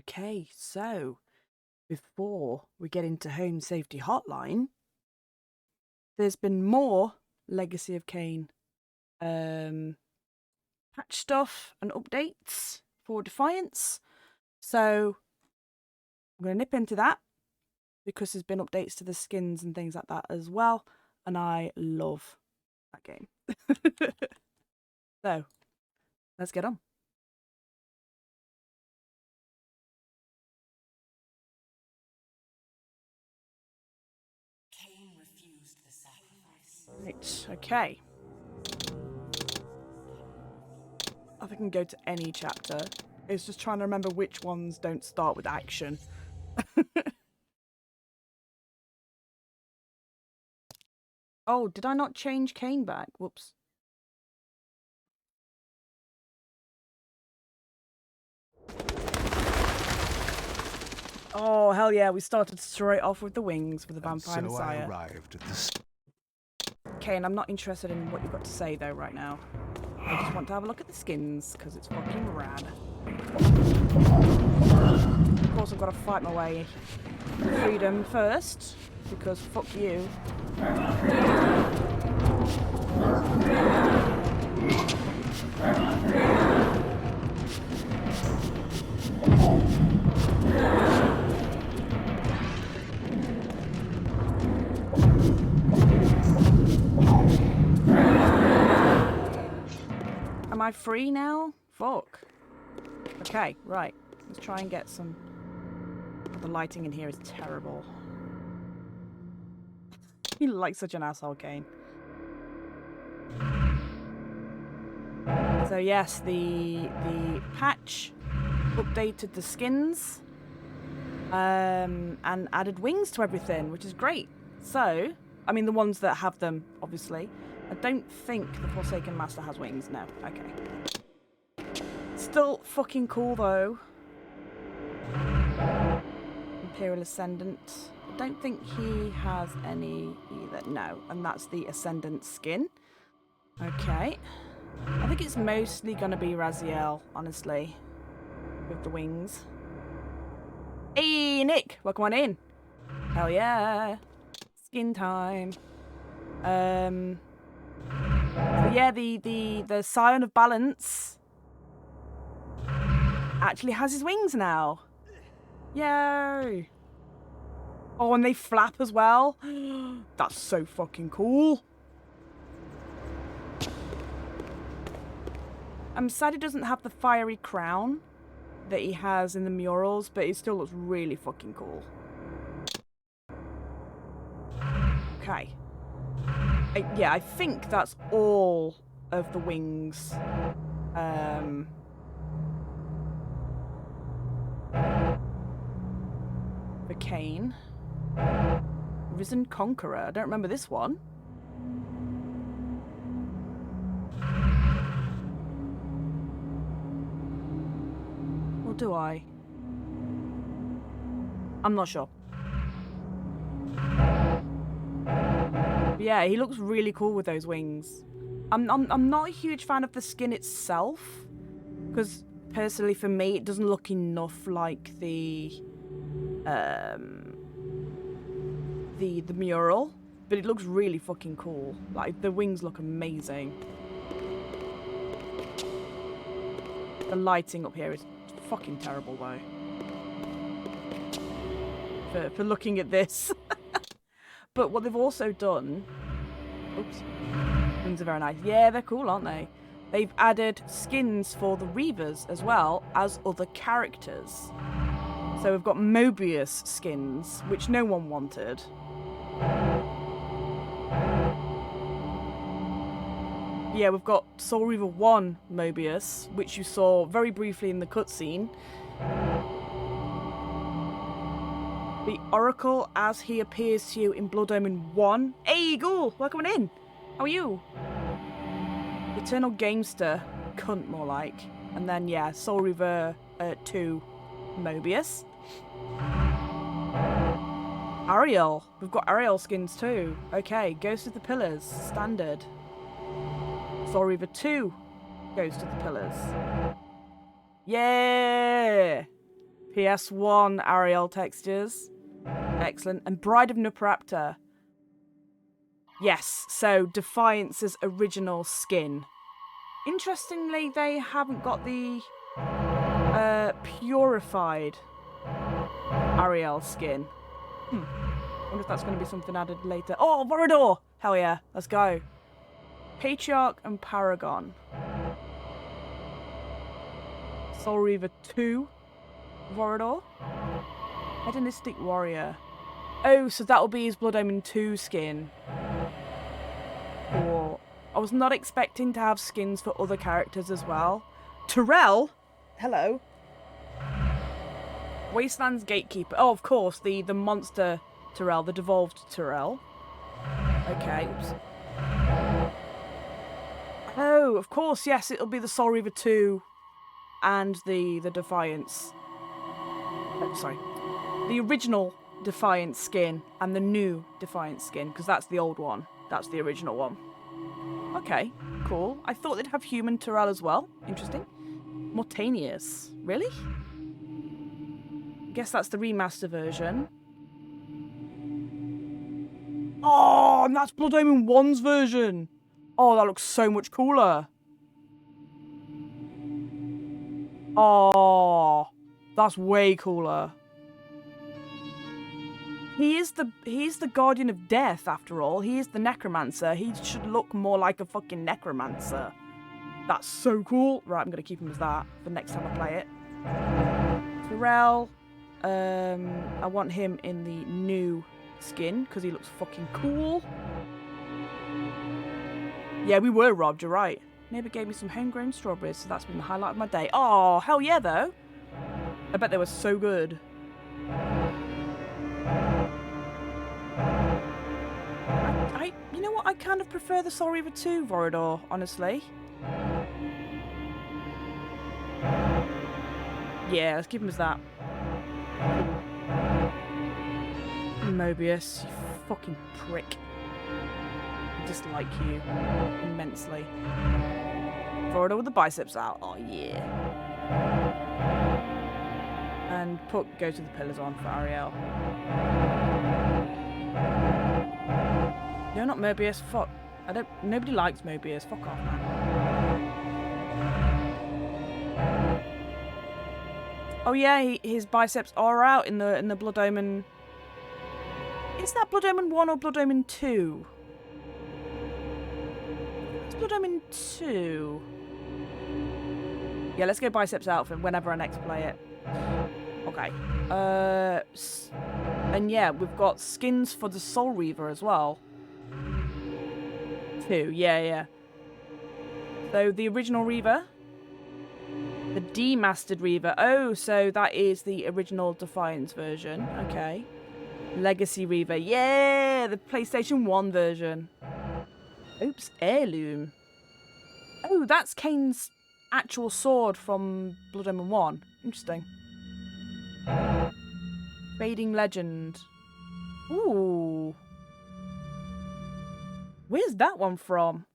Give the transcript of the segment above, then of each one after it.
Okay, so before we get into Home Safety Hotline, there's been more Legacy of Kain patch stuff and updates for Defiance. So I'm going to nip into that because there's been updates to the skins and things like that as well. And I love that game. So let's get on. Kain refused the sacrifice. Right, okay. I think I can go to any chapter. It's just trying to remember which ones don't start with action. Oh, did I not change Kain back? Whoops. Oh, hell yeah, we started straight off with the wings with the Vampire Messiah. I arrived at the... Kain, I'm not interested in what you've got to say, though, right now. I just want to have a look at the skins, because it's fucking rad. Of course, I've got to fight my way to freedom first, because fuck you. Am I free now? Fuck. Okay, right. Let's try and get some... The lighting in here is terrible. You look like such an asshole, Kain. So yes, the patch updated the skins and added wings to everything, which is great. So, I mean the ones that have them, obviously. I don't think the Forsaken Master has wings. No. Okay. Still fucking cool, though. Imperial Ascendant. I don't think he has any either. No. And that's the Ascendant skin. Okay. I think it's mostly going to be Raziel, honestly. With the wings. Hey, Nick! Welcome on in. Hell yeah. Skin time. But yeah, the Scion of Balance actually has his wings now. Yay! Oh, and they flap as well. That's so fucking cool. I'm sad he doesn't have the fiery crown that he has in the murals, but it still looks really fucking cool. Okay. Yeah, I think that's all of the wings. For Kain. Risen Conqueror. I don't remember this one. Or do I? I'm not sure. Yeah, he looks really cool with those wings. I'm not a huge fan of the skin itself, because personally for me it doesn't look enough like the mural, but it looks really fucking cool. Like the wings look amazing. The lighting up here is fucking terrible though. For looking at this. But what they've also done... Oops. Wings are very nice. Yeah, they're cool, aren't they? They've added skins for the Reavers as well as other characters. So we've got Moebius skins, which no one wanted. Yeah, we've got Soul Reaver 1 Moebius, which you saw very briefly in the cutscene. The Oracle as he appears to you in Blood Omen 1. Hey, Ghoul! Welcome in! How are you? Eternal Gamester. Cunt, more like. And then, yeah, Soul Reaver 2 Moebius. Ariel. We've got Ariel skins too. Okay, Ghost of the Pillars. Standard. Soul Reaver 2 Ghost of the Pillars. Yeah! PS1 Ariel textures. Excellent. And Bride of Nupraptor. Yes, so Defiance's original skin. Interestingly, they haven't got the purified Ariel skin. Wonder if that's going to be something added later. Oh, Vorador! Hell yeah, let's go. Patriarch and Paragon. Soul Reaver 2. Vorador. Hedonistic Warrior. Oh, so that will be his Blood Omen 2 skin. Cool. I was not expecting to have skins for other characters as well. Turel. Hello. Wasteland's Gatekeeper. Oh, of course, the monster Turel, the devolved Turel. Okay, oops. Oh, of course, yes, it'll be the Soul Reaver 2 and the Defiance. Oh, sorry. The original Defiance skin and the new Defiance skin, because that's the old one. That's the original one. Okay, cool. I thought they'd have human Turel as well. Interesting. Mortanius. Really? I guess that's the remaster version. Oh, and that's Blood Omen 1's version. Oh, that looks so much cooler. Oh, that's way cooler. He is the guardian of death, after all. He is the necromancer. He should look more like a fucking necromancer. That's so cool. Right, I'm going to keep him as that for next time I play it. Turel. I want him in the new skin because he looks fucking cool. Yeah, we were robbed, you're right. Neighbour gave me some homegrown strawberries, so that's been the highlight of my day. Oh, hell yeah, though. I bet they were so good. You know what? I kind of prefer the Soul Reaver 2 Vorador, honestly. Yeah, let's keep him as that. Moebius, you fucking prick. I dislike you immensely. Vorador with the biceps out. Oh, yeah. And go to the pillars on for Ariel. No, not Moebius. Fuck. Nobody likes Moebius. Fuck off, man. Oh yeah, his biceps are out in the Blood Omen. Is that Blood Omen 1 or Blood Omen 2? It's Blood Omen 2. Yeah, let's go biceps out for whenever I next play it. Okay. And yeah, we've got skins for the Soul Reaver as well. 2, yeah. So the original Reaver. The demastered Reaver. Oh, so that is the original Defiance version. Okay. Legacy Reaver. Yeah, the PlayStation 1 version. Oops, heirloom. Oh, that's Kain's actual sword from Blood Omen 1. Interesting. Fading Legend. Ooh. Where's that one from?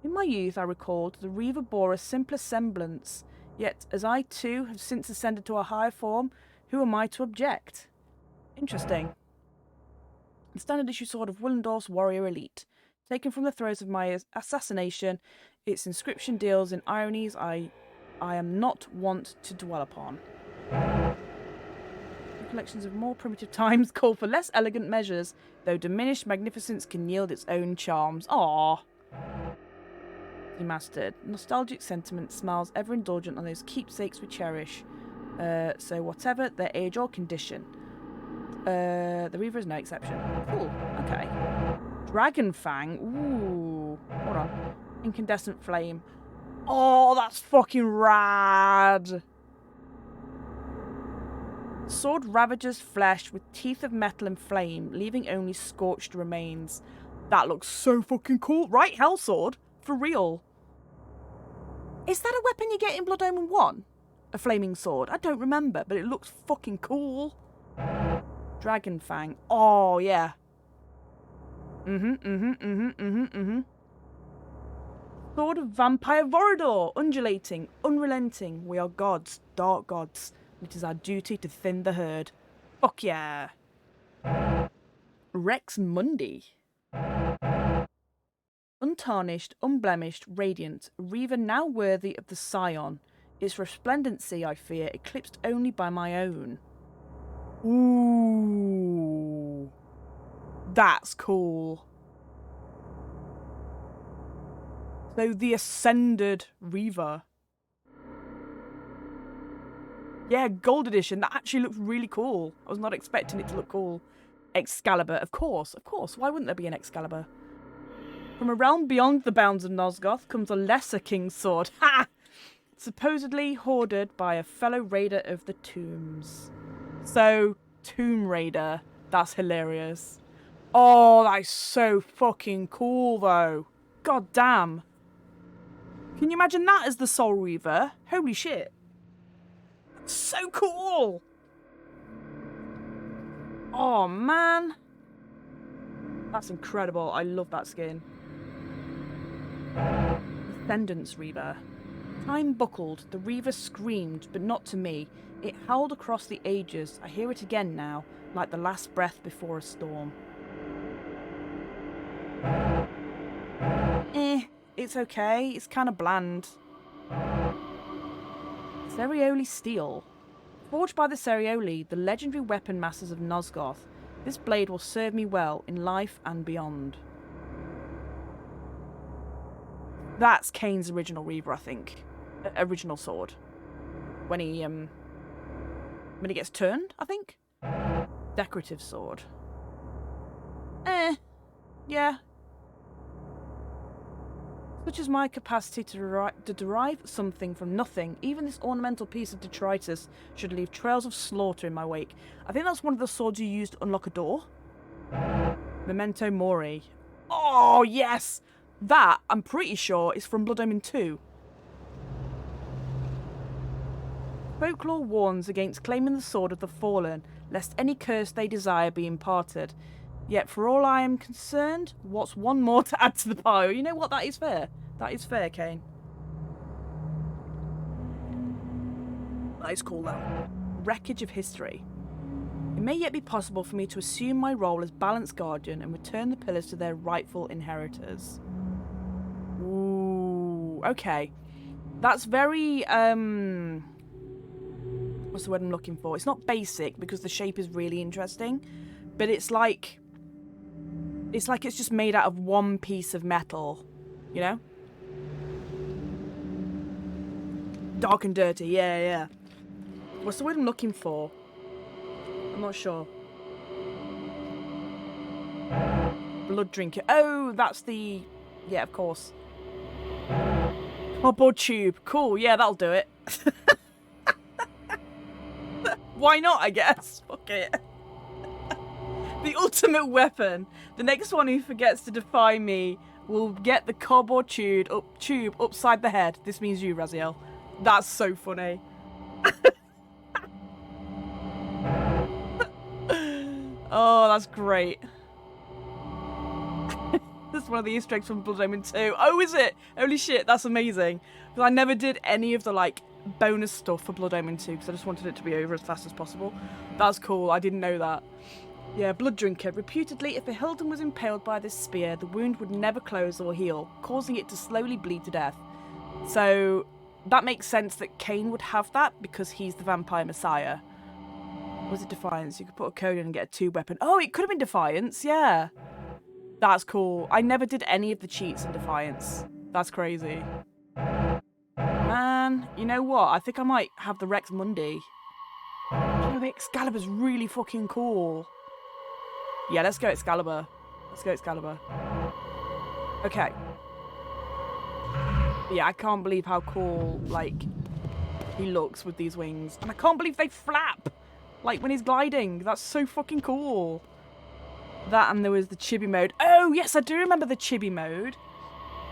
In my youth, I recalled the Reaver bore a simpler semblance. Yet, as I too have since ascended to a higher form, who am I to object? Interesting. The standard issue sword of Willendorf's warrior elite. Taken from the throes of my assassination, its inscription deals in ironies I am not wont to dwell upon. Collections of more primitive times call for less elegant measures, though diminished magnificence can yield its own charms. Aww. Demastered. Nostalgic sentiment smiles ever indulgent on those keepsakes we cherish. So whatever their age or condition. The Reaver is no exception. Cool. Okay. Dragon Fang. Ooh. Hold on. Incandescent Flame. Oh, that's fucking rad. Sword ravages flesh with teeth of metal and flame, leaving only scorched remains. That looks so fucking cool. Right, Hellsword? For real. Is that a weapon you get in Blood Omen 1? A flaming sword? I don't remember, but it looks fucking cool. Dragon Fang. Oh, yeah. Sword of Vampire Vorador. Undulating, unrelenting. We are gods, dark gods. It is our duty to thin the herd. Fuck yeah. Rex Mundi. Untarnished, unblemished, radiant, Reaver now worthy of the Scion. Its resplendency, I fear, eclipsed only by my own. Ooh. That's cool. So the Ascended Reaver. Yeah, gold edition. That actually looks really cool. I was not expecting it to look cool. Excalibur, of course. Of course. Why wouldn't there be an Excalibur? From a realm beyond the bounds of Nosgoth comes a lesser king's sword. Ha! Supposedly hoarded by a fellow raider of the tombs. So, Tomb Raider. That's hilarious. Oh, that's so fucking cool, though. God damn. Can you imagine that as the Soul Reaver? Holy shit. So cool! Oh, man. That's incredible. I love that skin. Ascendance Reaver. Time buckled. The Reaver screamed, but not to me. It howled across the ages. I hear it again now, like the last breath before a storm. It's okay. It's kind of bland. Cerioli Steel. Forged by the Cerioli, the legendary weapon masters of Nosgoth, this blade will serve me well in life and beyond. That's Kain's original Reaver, I think. Original sword. When he gets turned, I think. Decorative sword. Yeah. Such is my capacity to derive something from nothing, even this ornamental piece of detritus should leave trails of slaughter in my wake. I think that's one of the swords you used to unlock a door. Memento Mori. Oh, yes! That, I'm pretty sure, is from Blood Omen 2. Folklore warns against claiming the sword of the fallen, lest any curse they desire be imparted. Yet, for all I am concerned, what's one more to add to the pile? You know what? That is fair. That is fair, Kain. That is cool, though. Wreckage of history. It may yet be possible for me to assume my role as Balanced Guardian and return the pillars to their rightful inheritors. Ooh, okay. That's very, what's the word I'm looking for? It's not basic, because the shape is really interesting, but it's like it's just made out of one piece of metal, you know? Dark and dirty, yeah. What's the word I'm looking for? I'm not sure. Blood drinker. Oh, that's the... Yeah, of course. Cardboard tube. Cool, yeah, that'll do it. Why not, I guess? Fuck it. The ultimate weapon. The next one who forgets to defy me will get the cardboard tube upside the head. This means you, Raziel. That's so funny. Oh, that's great. That's one of the Easter eggs from Blood Omen 2. Oh, is it? Holy shit, that's amazing. Because I never did any of the, like, bonus stuff for Blood Omen 2 because I just wanted it to be over as fast as possible. That's cool. I didn't know that. Yeah, Blood Drinker. Reputedly, if a Hilton was impaled by this spear, the wound would never close or heal, causing it to slowly bleed to death. So that makes sense that Kain would have that because he's the vampire messiah. Was it Defiance? You could put a code in and get a tube weapon. Oh, it could have been Defiance, yeah. That's cool. I never did any of the cheats in Defiance. That's crazy. Man, you know what? I think I might have the Rex Mundi. Oh, the Excalibur's really fucking cool. Yeah, let's go Excalibur. Let's go Excalibur. Okay. Yeah, I can't believe how cool, like, he looks with these wings. And I can't believe they flap! Like, when he's gliding. That's so fucking cool. That, and there was the chibi mode. Oh, yes, I do remember the chibi mode.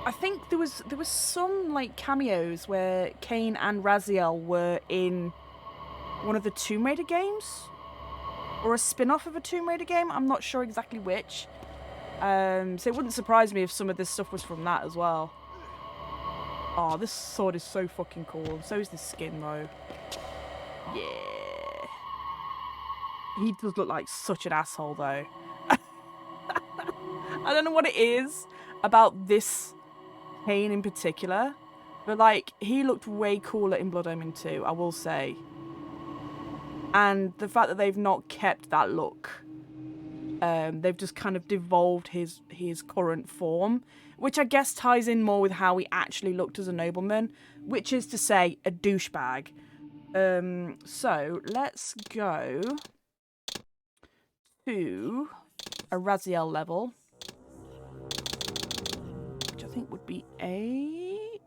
I think there was some, like, cameos where Kain and Raziel were in one of the Tomb Raider games? Or a spin-off of a Tomb Raider game? I'm not sure exactly which. So it wouldn't surprise me if some of this stuff was from that as well. Oh, this sword is so fucking cool. So is this skin, though. Yeah. He does look like such an asshole, though. I don't know what it is about this Kain in particular, but, like, he looked way cooler in Blood Omen 2, I will say. And the fact that they've not kept that look, they've just kind of devolved his current form, which I guess ties in more with how he actually looked as a nobleman, which is to say, a douchebag. So, let's go to a Raziel level, which I think would be 8.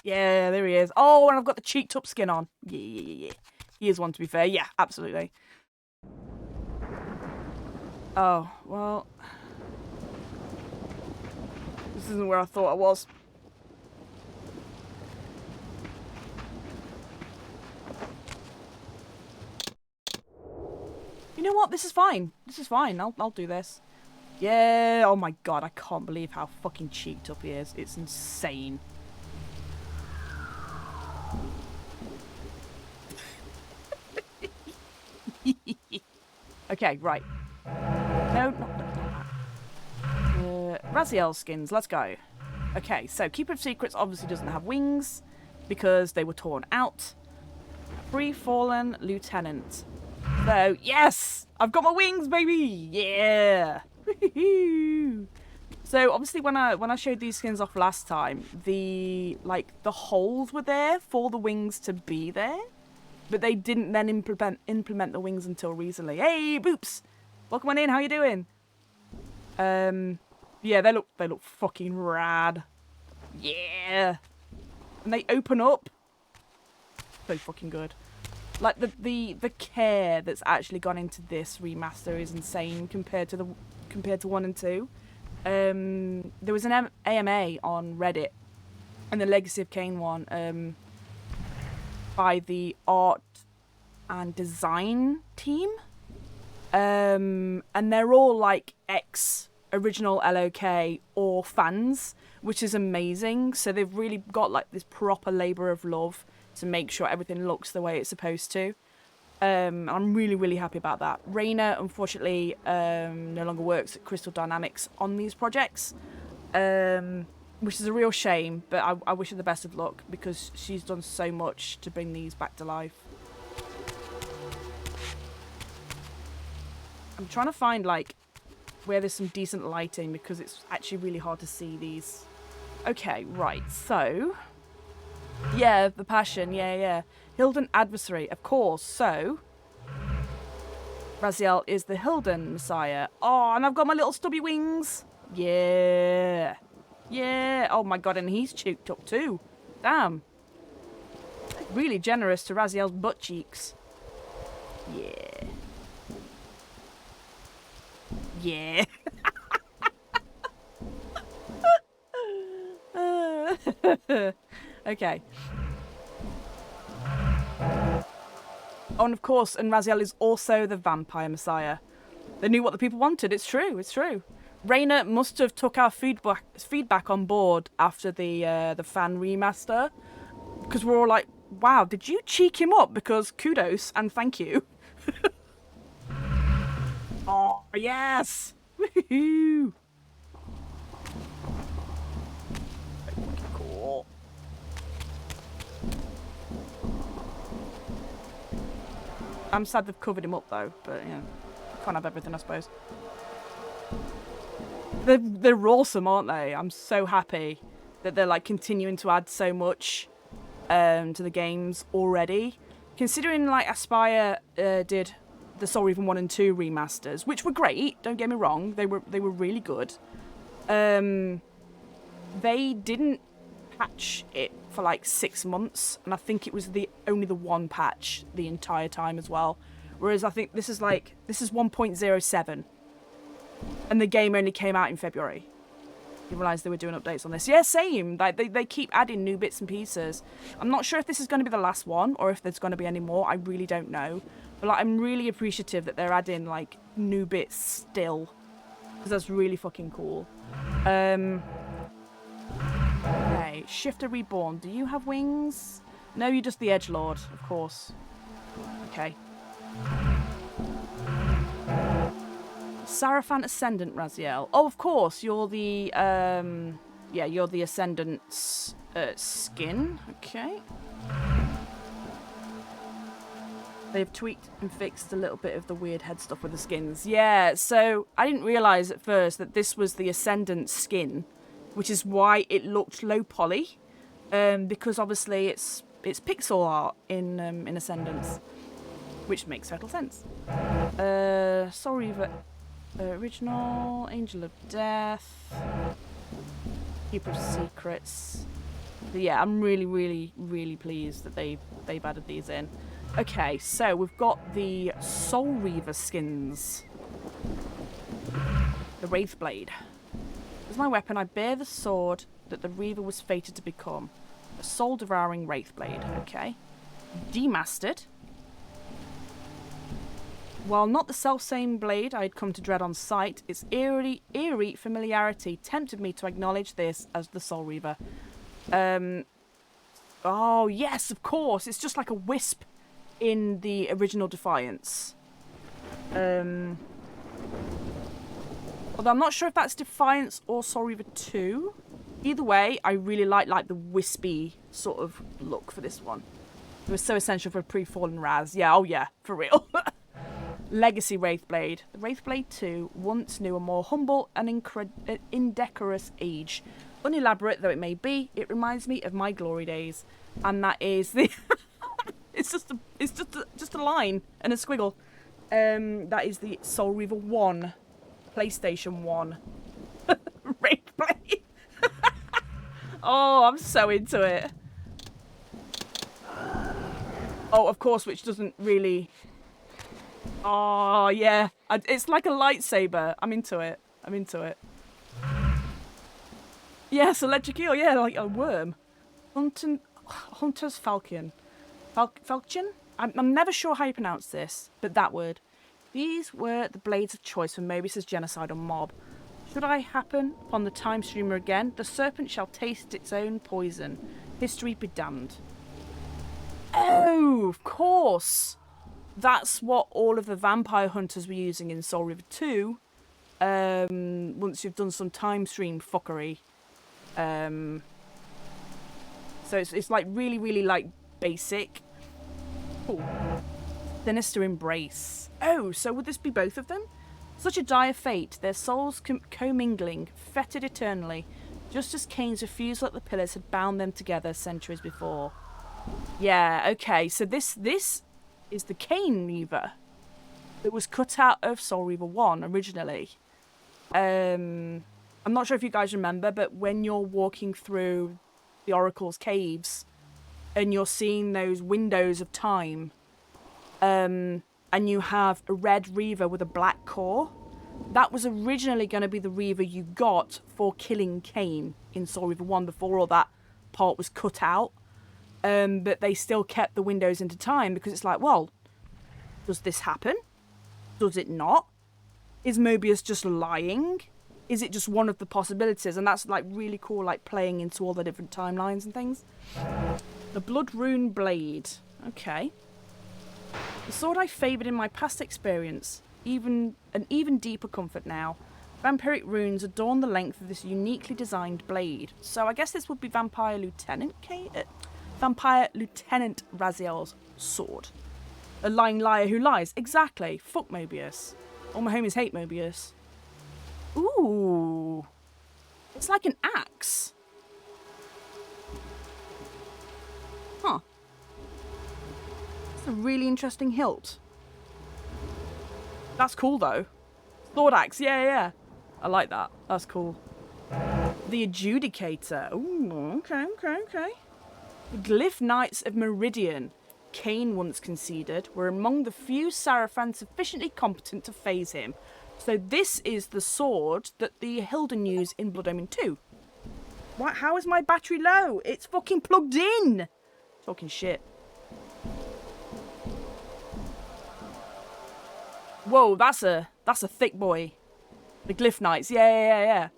Yeah, there he is. Oh, and I've got the cheeked up skin on. Yeah. He is one, to be fair. Yeah, absolutely. Oh, well. This isn't where I thought I was. You know what? This is fine. This is fine. I'll do this. Yeah. Oh my god, I can't believe how fucking cheeked up he is. It's insane. Okay, right. No, not that. Raziel skins, let's go. Okay, so Keeper of Secrets obviously doesn't have wings because they were torn out. Free Fallen Lieutenant. So, yes! I've got my wings, baby! Yeah! So, obviously, when I showed these skins off last time, the holes were there for the wings to be there. But they didn't then implement the wings until recently. Hey, Boops! Welcome on in, how you doing? Yeah, they look fucking rad. Yeah! And they open up. So fucking good. Like, the care that's actually gone into this remaster is insane compared to 1 and 2. There was an AMA on Reddit, and the Legacy of Kain one, by the art and design team. And they're all like ex-original LOK or fans, which is amazing. So they've really got like this proper labour of love to make sure everything looks the way it's supposed to. I'm really, really happy about that. Raina, unfortunately, no longer works at Crystal Dynamics on these projects, which is a real shame, but I wish her the best of luck because she's done so much to bring these back to life. I'm trying to find, like, where there's some decent lighting because it's actually really hard to see these. Okay, right, so... Yeah, the passion, yeah. Hilden Adversary, of course, so... Raziel is the Hilden Messiah. Oh, and I've got my little stubby wings. Yeah. Yeah. Oh my god, and he's cheeked up too. Damn. Really generous to Raziel's butt cheeks. Yeah. Yeah. Okay. Oh, and of course, and Raziel is also the Vampire Messiah. They knew what the people wanted. It's true. It's true. Raina must have took our feedback on board after the fan remaster, because we're all like, "Wow, did you cheek him up? Because kudos and thank you." Oh yes! Woohoo! Cool. I'm sad they've covered him up though, but you know, can't have everything, I suppose. They're awesome, aren't they? I'm so happy that they're like continuing to add so much to the games already. Considering like Aspire did the Soul Reaver 1 and 2 remasters, which were great, don't get me wrong, they were really good. They didn't patch it for like 6 months, and I think it was only the one patch the entire time as well. Whereas I think this is 1.07, and the game only came out in February. You realise they were doing updates on this? Yeah, same. Like they keep adding new bits and pieces. I'm not sure if this is going to be the last one or if there's going to be any more. I really don't know. But like, I'm really appreciative that they're adding like new bits still, because that's really fucking cool. Okay. Okay, Shifter Reborn. Do you have wings? No, you're just the Edgelord, of course. Okay. Seraphant Ascendant, Raziel. Oh, of course, you're the, yeah, you're the Ascendant's skin. Okay. They've tweaked and fixed a little bit of the weird head stuff with the skins. Yeah, so I didn't realise at first that this was the Ascendant skin, which is why it looked low poly, because obviously it's pixel art in Ascendance, which makes total sense. Soul Reaver Original, Angel of Death, Keeper of Secrets. But yeah, I'm really, really, really pleased that they've added these in. Okay, so we've got the Soul Reaver skins. The Wraithblade. As my weapon, I bear the sword that the Reaver was fated to become. A soul-devouring Wraithblade. Okay. Demastered. While not the self-same blade I had come to dread on sight, its eerie familiarity tempted me to acknowledge this as the Soul Reaver. Oh, yes, of course. It's just like a wisp in the original Defiance. Although I'm not sure if that's Defiance or Soul Reaver 2. Either way, I really like the wispy sort of look for this one. It was so essential for pre-fallen Raz. Yeah, oh yeah, for real. Legacy Wraithblade. The Wraithblade 2 once knew a more humble and indecorous age. Unelaborate though it may be, it reminds me of my glory days. And that is the... It's just a line and a squiggle. That is the Soul Reaver 1, PlayStation 1 Wraithblade. Oh, I'm so into it. Oh, of course, which doesn't really. Oh yeah, it's like a lightsaber. I'm into it. Yes, electric eel. Yeah, like a worm. Hunter's Falcon. Falchion? I'm never sure how you pronounce this, but that word. These were the blades of choice for Moebius' genocidal mob. Should I happen upon the time streamer again, the serpent shall taste its own poison. History be damned. Oh, of course. That's what all of the vampire hunters were using in Soul Reaver 2. Once you've done some time stream fuckery. So it's like really, really like basic. Cool. Sinister Embrace. Oh, so would this be both of them? Such a dire fate, their souls commingling, fettered eternally, just as Kain's refusal at the pillars had bound them together centuries before. Yeah, okay, so this is the Kain Reaver that was cut out of Soul Reaver 1 originally. I'm not sure if you guys remember, but when you're walking through the Oracle's caves and you're seeing those windows of time, and you have a red Reaver with a black core, that was originally going to be the Reaver you got for killing Kain in Soul Reaver 1 before all that part was cut out. But they still kept the windows into time because it's like, well, does this happen? Does it not? Is Moebius just lying? Is it just one of the possibilities? And that's like really cool, like playing into all the different timelines and things. The Blood Rune Blade. Okay. The sword I favoured in my past experience. An even deeper comfort now. Vampiric runes adorn the length of this uniquely designed blade. So I guess this would be Vampire Lieutenant Raziel's sword. A lying liar who lies. Exactly. Fuck Moebius. All my homies hate Moebius. Ooh. It's like an axe. Huh. It's a really interesting hilt. That's cool though. Sword axe. Yeah. I like that. That's cool. The Adjudicator. Ooh, okay. The Glyph Knights of Meridian, Kain once conceded, were among the few Seraphans sufficiently competent to phase him. So this is the sword that the Hilden use in Blood Omen 2. What? How is my battery low? It's fucking plugged in! Talking shit. Whoa, that's a thick boy. The Glyph Knights, yeah.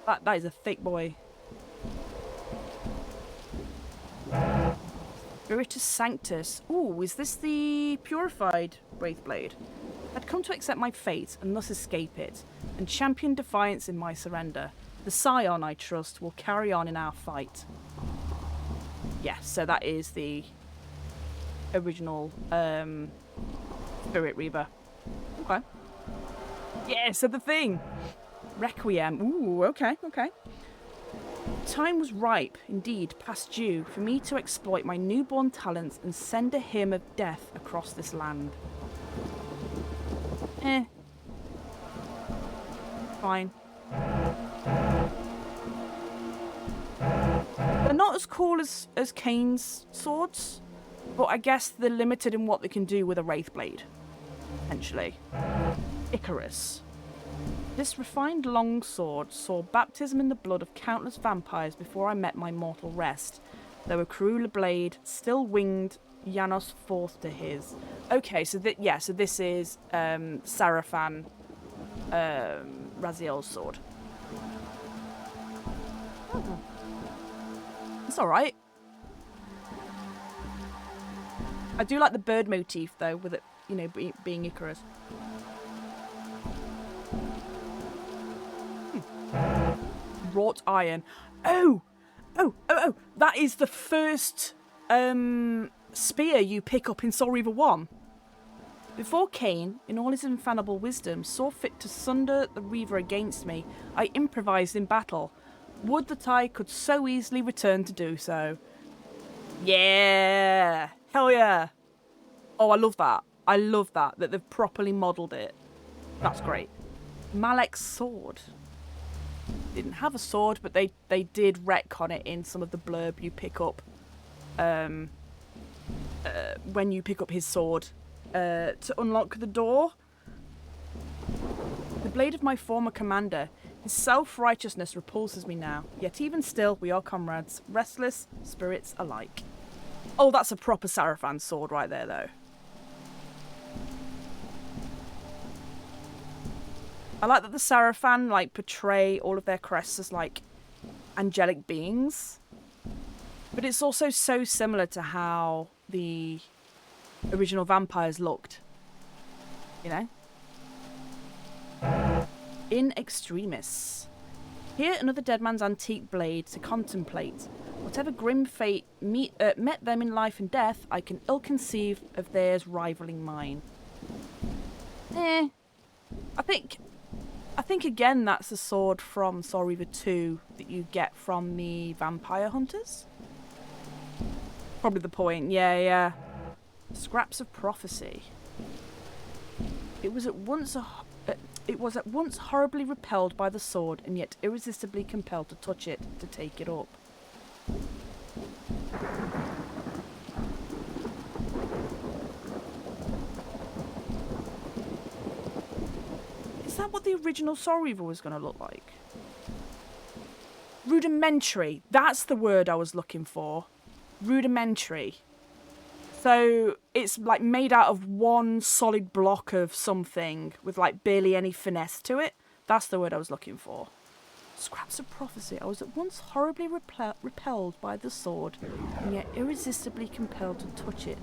That is a thick boy. Spiritus Sanctus. Ooh, is this the purified Wraithblade? I'd come to accept my fate and thus escape it, and champion defiance in my surrender. The Scion, I trust, will carry on in our fight. Yes, so that is the original Spirit Reaver. Okay. Yeah, so the thing. Requiem. Ooh, okay. Time was ripe, indeed, past due, for me to exploit my newborn talents and send a hymn of death across this land. Fine. They're not as cool as Kain's swords, but I guess they're limited in what they can do with a Wraithblade, essentially. Icarus. This refined longsword saw baptism in the blood of countless vampires before I met my mortal rest, though a crueler blade still winged Janos forth to his. Okay, so this is Sarafan Raziel's sword. Oh. It's alright. I do like the bird motif though, with it, you know, being Icarus. Wrought iron. Oh! That is the first spear you pick up in Soul Reaver 1. Before Kain, in all his infallible wisdom, saw fit to sunder the Reaver against me, I improvised in battle. Would that I could so easily return to do so. Yeah! Hell yeah! Oh, I love that. I love that they've properly modelled it. That's great. Malek's sword. Didn't have a sword, but they did retcon it in some of the blurb you pick up when you pick up his sword to unlock the door. The blade of my former commander. His self-righteousness repulses me now, yet even still we are comrades, restless spirits alike. Oh, that's a proper Sarafan sword right there, though. I like that the Sarafan, like, portray all of their crests as, like, angelic beings. But it's also so similar to how the original vampires looked. You know? In extremis. Here another dead man's antique blade to contemplate. Whatever grim fate met them in life and death, I can ill conceive of theirs rivaling mine. I think again that's a sword from Soul Reaver 2 that you get from the vampire hunters. Probably the point. Yeah. Scraps of prophecy. It was at once horribly repelled by the sword, and yet irresistibly compelled to touch it, to take it up. Is that what the original Soul Reaver was going to look like? Rudimentary. That's the word I was looking for. Rudimentary. So it's like made out of one solid block of something with like barely any finesse to it. That's the word I was looking for. Scraps of prophecy. I was at once horribly repelled by the sword, and yet irresistibly compelled to touch it,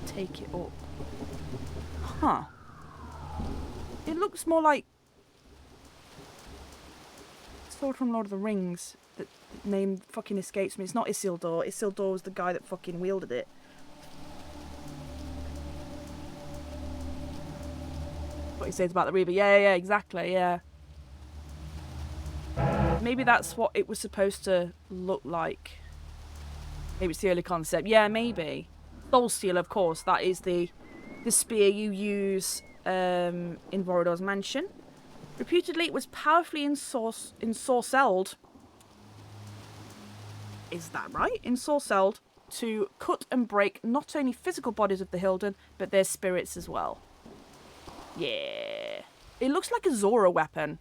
take it up. Huh. It looks more like sword from Lord of the Rings. That name fucking escapes me. It's not Isildur. Isildur was the guy that fucking wielded it. What he says about the Reaver. Yeah, exactly, yeah. Maybe that's what it was supposed to look like. Maybe it's the early concept. Yeah, maybe. Soul Steel, of course. That is the spear you use in Vorador's mansion. Reputedly, it was powerfully ensorcelled. Is that right? Ensorcelled to cut and break not only physical bodies of the Hilden, but their spirits as well. Yeah. It looks like a Zora weapon.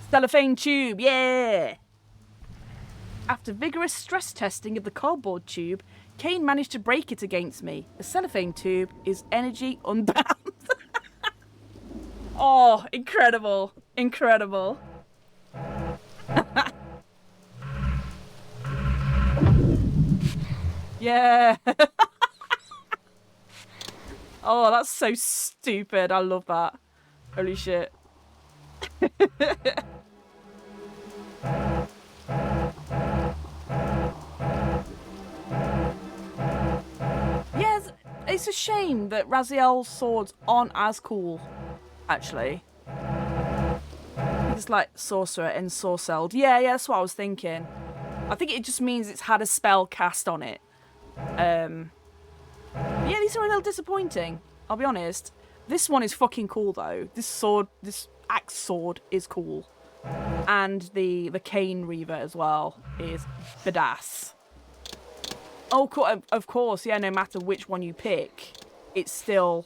Cellophane tube, yeah! After vigorous stress testing of the cardboard tube, Kain managed to break it against me. The cellophane tube is energy unbound. Oh, incredible. Incredible. Yeah. Oh, that's so stupid. I love that. Holy shit. Yes, it's a shame that Raziel's swords aren't as cool, actually. It's like sorcerer and sorcelled. Yeah, that's what I was thinking. I think it just means it's had a spell cast on it. Yeah, these are a little disappointing. I'll be honest. This one is fucking cool though. This axe sword is cool, and the Kain Reaver as well is badass. Oh, of course, yeah. No matter which one you pick, it's still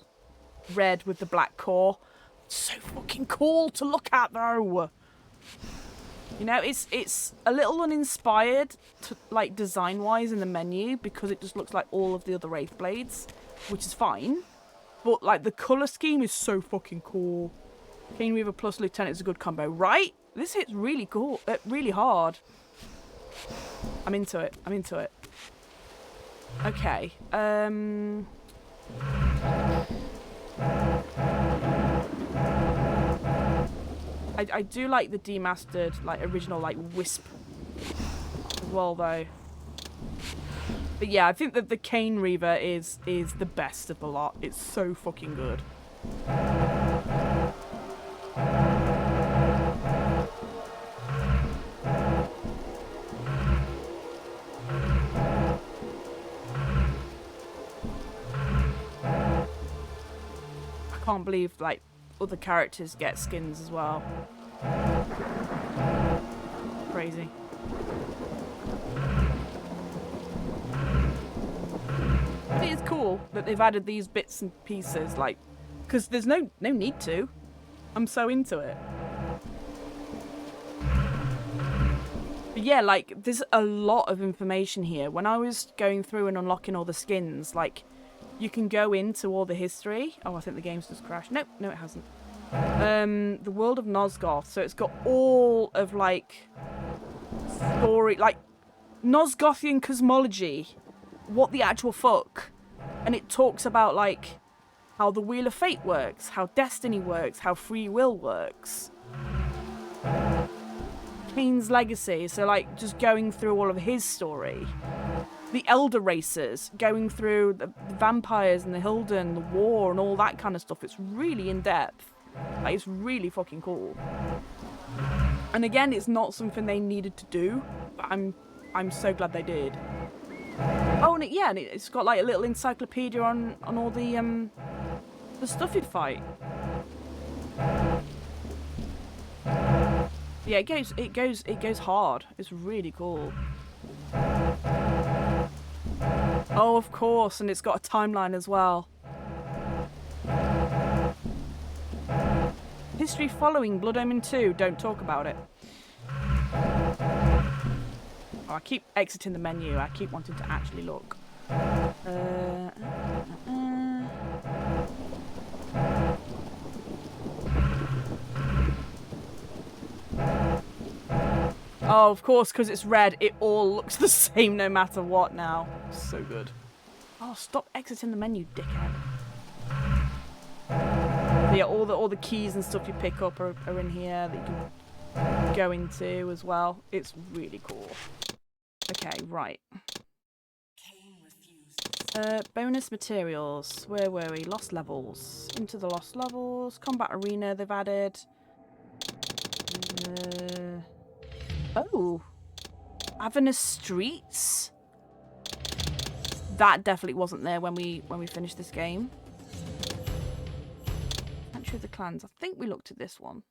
red with the black core. So fucking cool to look at though. You know, it's a little uninspired, like design-wise in the menu, because it just looks like all of the other Wraith Blades, which is fine. But like the colour scheme is so fucking cool. Kain Reaver plus Lieutenant is a good combo, right? This hits really cool, really hard. I'm into it. I'm into it. Okay. I do like the demastered, like original, like Wisp as well, though. But yeah, I think that the Kain Reaver is the best of the lot. It's so fucking good. I can't believe like other characters get skins as well. Crazy. But it is cool that they've added these bits and pieces, like, because there's no need to. I'm so into it. But yeah, like, there's a lot of information here. When I was going through and unlocking all the skins, like, you can go into all the history. Oh, I think the game's just crashed. Nope, no, it hasn't. The world of Nosgoth. So it's got all of, like, story, like, Nosgothian cosmology. What the actual fuck? And it talks about, like, how the Wheel of Fate works, how destiny works, how free will works. Kain's legacy, so, like, just going through all of his story. The Elder Races, going through the vampires and the Hilden, the war and all that kind of stuff. It's really in-depth. Like, it's really fucking cool. And again, it's not something they needed to do, but I'm so glad they did. Oh, and it's got like a little encyclopedia on all the stuff you fight. Yeah, it goes hard. It's really cool. Oh, of course, and it's got a timeline as well. History following Blood Omen 2. Don't talk about it. Oh, I keep exiting the menu. I keep wanting to actually look. Oh, of course, because it's red, it all looks the same no matter what now. So good. Oh, stop exiting the menu, dickhead. But yeah, all the keys and stuff you pick up are in here that you can go into as well. It's really cool. Okay, right. Bonus materials. Where were we? Lost levels. Into the lost levels. Combat arena they've added. Oh. Avernus Streets. That definitely wasn't there when we finished this game. Sanctuary of the Clans. I think we looked at this one.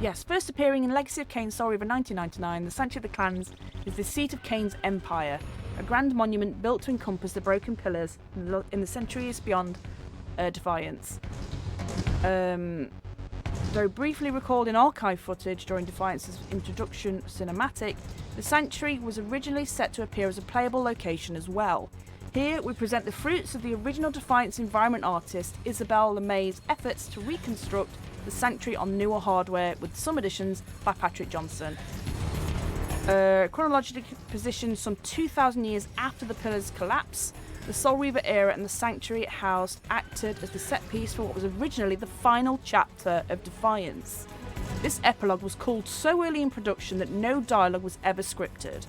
Yes, first appearing in Legacy of Kain Soul Reaver 1999, the Sanctuary of the Clans is the seat of Kain's empire, a grand monument built to encompass the broken pillars in the centuries beyond Defiance. Though briefly recalled in archive footage during Defiance's introduction cinematic, the Sanctuary was originally set to appear as a playable location as well. Here we present the fruits of the original Defiance environment artist Isabelle LeMay's efforts to reconstruct the Sanctuary on newer hardware with some additions by Patrick Johnson. Chronologically positioned some 2,000 years after the Pillars' collapse, the Soul Reaver era and the sanctuary it housed acted as the set piece for what was originally the final chapter of Defiance. This epilogue was called so early in production that no dialogue was ever scripted.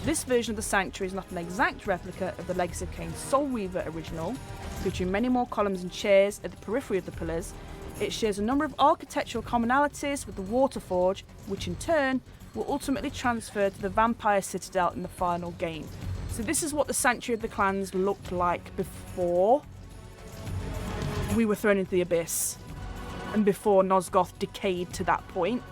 This version of the sanctuary is not an exact replica of the Legacy of Kain's Soul Reaver original, featuring many more columns and chairs at the periphery of the pillars. It shares a number of architectural commonalities with the Waterforge, which in turn will ultimately transfer to the Vampire Citadel in the final game. So this is what the Sanctuary of the Clans looked like before we were thrown into the Abyss, and before Nosgoth decayed to that point.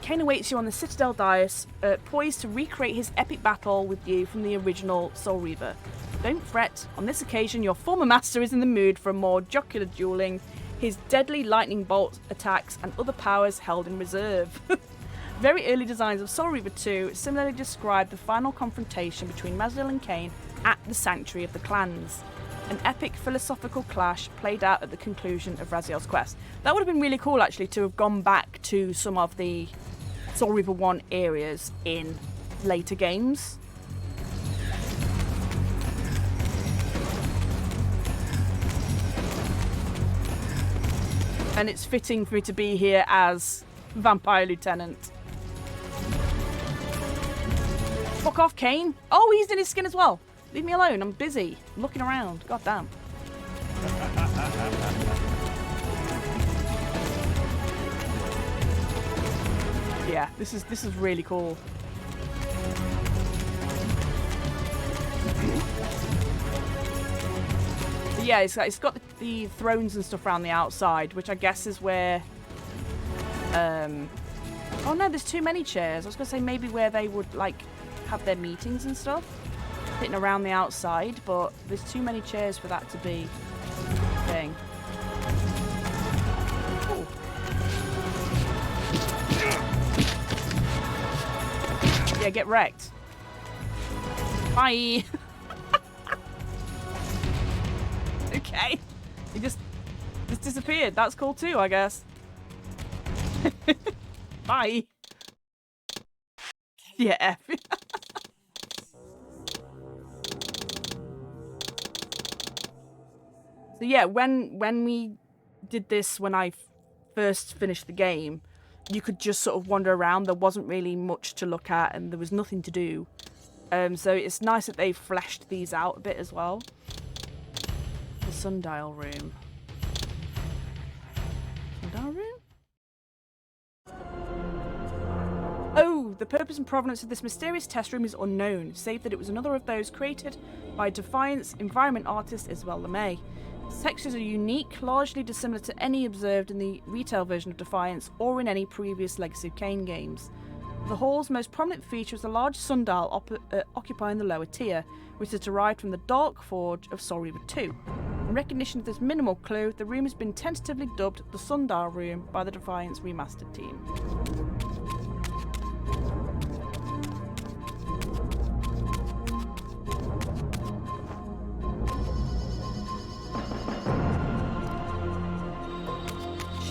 Kain awaits you on the Citadel dais, poised to recreate his epic battle with you from the original Soul Reaver. Don't fret, on this occasion your former master is in the mood for more jocular dueling, his deadly lightning bolt attacks and other powers held in reserve. Very early designs of Soul Reaver 2 similarly describe the final confrontation between Raziel and Kain at the Sanctuary of the Clans. An epic philosophical clash played out at the conclusion of Raziel's quest. That would have been really cool, actually, to have gone back to some of the Soul Reaver 1 areas in later games. And it's fitting for me to be here as Vampire Lieutenant. Fuck off, Kain. Oh, he's in his skin as well. Leave me alone. I'm busy looking around. God damn. Yeah, this is really cool. But yeah, it's got the thrones and stuff around the outside, which I guess is where. Oh no, there's too many chairs. I was gonna say maybe where they would like have their meetings and stuff, sitting around the outside, but there's too many chairs for that to be a thing. Ooh. Yeah, get wrecked. Bye. Okay. He just disappeared. That's cool too, I guess. Bye. Yeah, F. So yeah, when we did this, when I first finished the game, you could just sort of wander around. There wasn't really much to look at, and there was nothing to do. So it's nice that they've fleshed these out a bit as well. The Sundial Room. Sundial Room? Oh, the purpose and provenance of this mysterious test room is unknown, save that it was another of those created by Defiance environment artist Isabel LeMay. Its textures are unique, largely dissimilar to any observed in the retail version of Defiance or in any previous Legacy of Kain games. The hall's most prominent feature is a large sundial occupying the lower tier, which is derived from the Dark Forge of Soul Reaver 2. In recognition of this minimal clue, the room has been tentatively dubbed the Sundial Room by the Defiance Remastered team.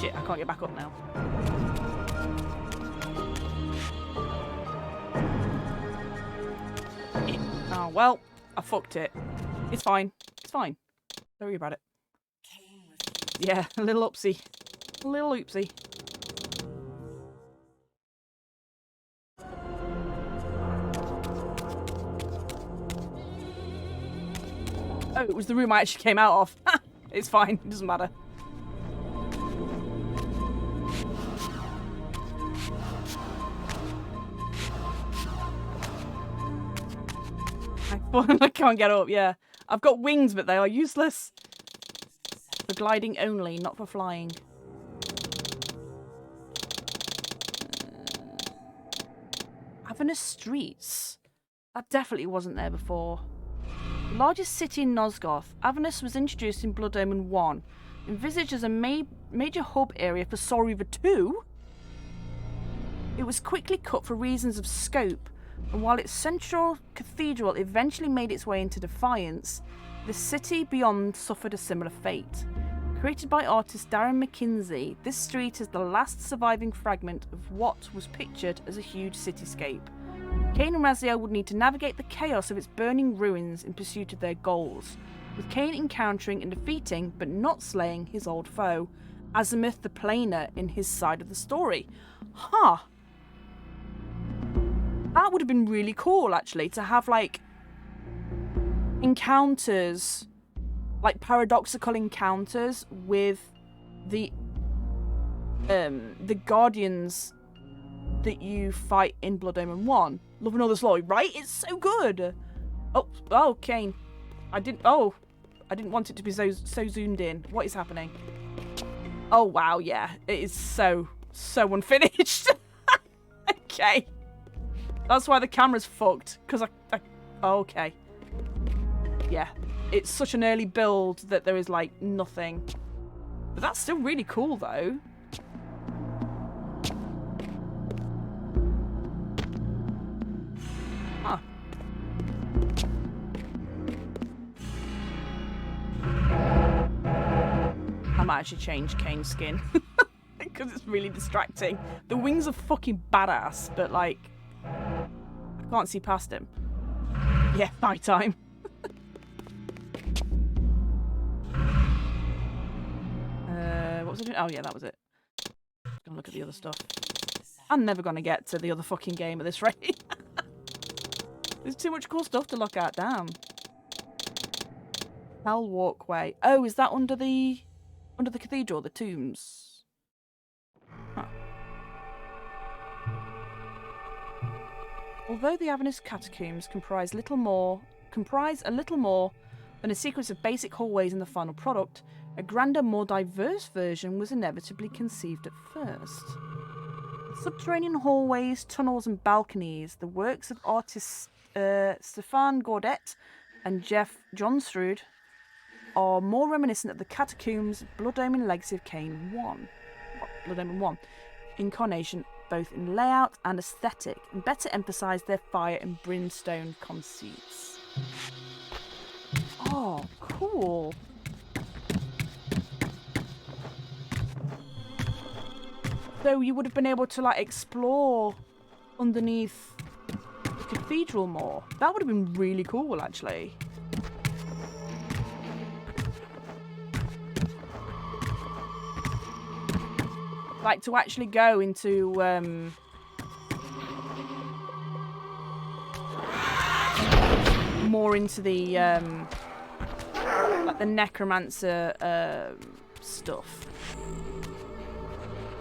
Shit, I can't get back up now. Oh, well, I fucked it. It's fine. It's fine. Don't worry about it. Yeah, a little oopsie. A little oopsie. Oh, it was the room I actually came out of. It's fine. It doesn't matter. I can't get up, yeah. I've got wings, but they are useless. For gliding only, not for flying. Avernus Streets. That definitely wasn't there before. The largest city in Nosgoth, Avernus was introduced in Blood Omen 1. Envisaged as a major hub area for Soul Reaver 2, it was quickly cut for reasons of scope. And while its central cathedral eventually made its way into Defiance, the city beyond suffered a similar fate. Created by artist Darren McKinsey, this street is the last surviving fragment of what was pictured as a huge cityscape. Kain and Raziel would need to navigate the chaos of its burning ruins in pursuit of their goals, with Kain encountering and defeating, but not slaying, his old foe, Azimuth the Planer, in his side of the story. Huh. That would have been really cool, actually, to have, like, encounters, like paradoxical encounters with the guardians that you fight in Blood Omen 1. Love and all the story, right? It's so good. Oh, Kain. I didn't want it to be so zoomed in. What is happening? Oh wow, yeah. It is so unfinished. Okay. That's why the camera's fucked, because okay. Yeah. It's such an early build that there is, like, nothing. But that's still really cool, though. Huh. I might actually change Kain's skin. Because it's really distracting. The wings are fucking badass, but, like, I can't see past him. Yeah, night time. What was I doing? Oh, yeah, that was it. Gonna look at the other stuff. I'm never gonna get to the other fucking game at this rate. There's too much cool stuff to look at, damn. Hell Walkway. Oh, is that under the cathedral, the tombs? Huh. Although the Avernus Catacombs comprise a little more than a sequence of basic hallways in the final product, a grander, more diverse version was inevitably conceived at first. Subterranean hallways, tunnels and balconies, the works of artists Stefan Gaudet and Jeff Johnsrud, are more reminiscent of the Catacombs' Blood Omen Legacy of Kain 1. Blood Omen 1. Incarnation, both in layout and aesthetic, and better emphasise their fire and brimstone conceits. Oh, cool. So you would have been able to, like, explore underneath the cathedral more. That would have been really cool, actually. Like, to actually go into more into the like the necromancer stuff.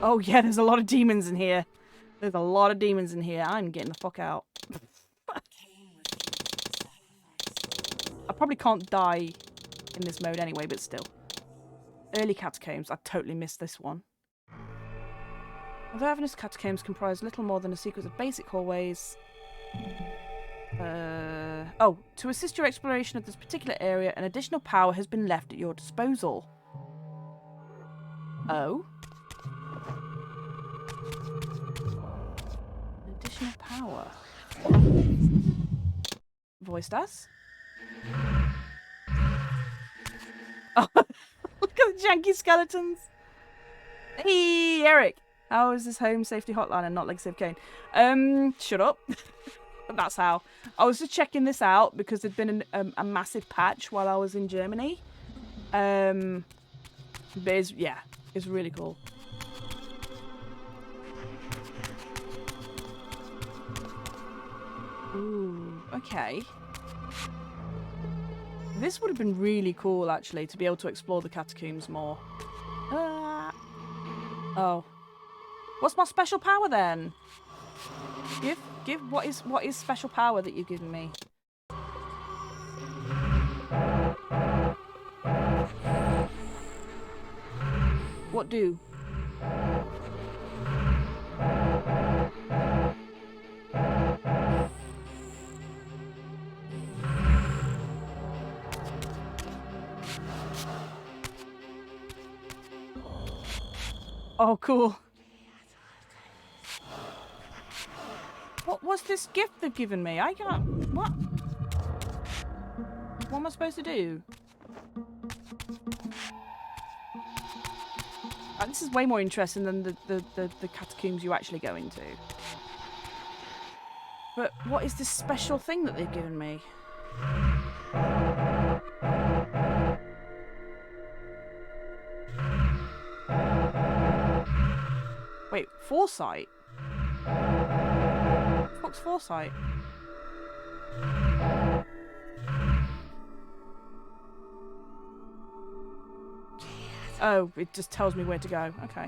Oh yeah, there's a lot of demons in here. There's a lot of demons in here. I'm getting the fuck out. I probably can't die in this mode anyway, but still. Early Catacombs. I totally missed this one. Although Avernus Catacombs comprise little more than a sequence of basic hallways. To assist your exploration of this particular area, an additional power has been left at your disposal. Oh? Additional power. Voiced us? Oh, look at the janky skeletons. Hey, Eric. How is this home safety hotline and not Legacy of Kain? Shut up. That's how. I was just checking this out because there'd been a massive patch while I was in Germany. But it's really cool. Ooh, okay. This would have been really cool, actually, to be able to explore the catacombs more. Oh. What's my special power then? Give what is special power that you've given me? What do? Oh, cool. What was this gift they've given me? I can't... What? What am I supposed to do? This is way more interesting than the catacombs you actually go into. But what is this special thing that they've given me? Wait, foresight? What's foresight? Oh, it just tells me where to go. Okay.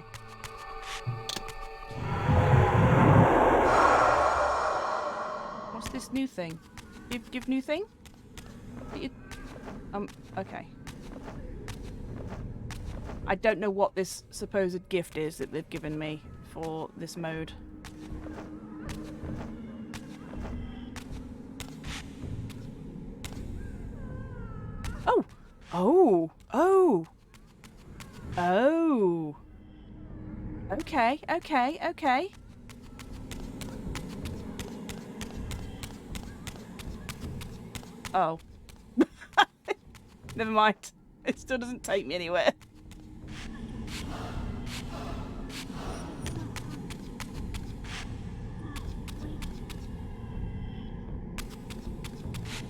What's this new thing? Give new thing? Okay. I don't know what this supposed gift is that they've given me for this mode. Oh! Oh! Oh! Oh! Okay, okay, okay. Oh. Never mind. It still doesn't take me anywhere.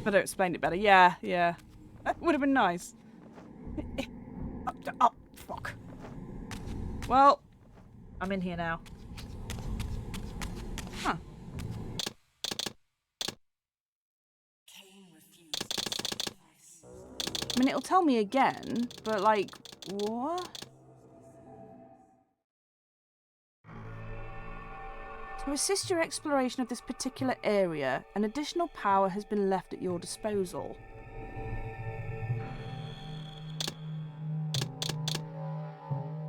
But I explained it better. Yeah, yeah. That would have been nice. Oh, fuck. Well, I'm in here now. Huh. Kain refused the sacrifice. I mean, it'll tell me again, but like, what? To assist your exploration of this particular area, an additional power has been left at your disposal.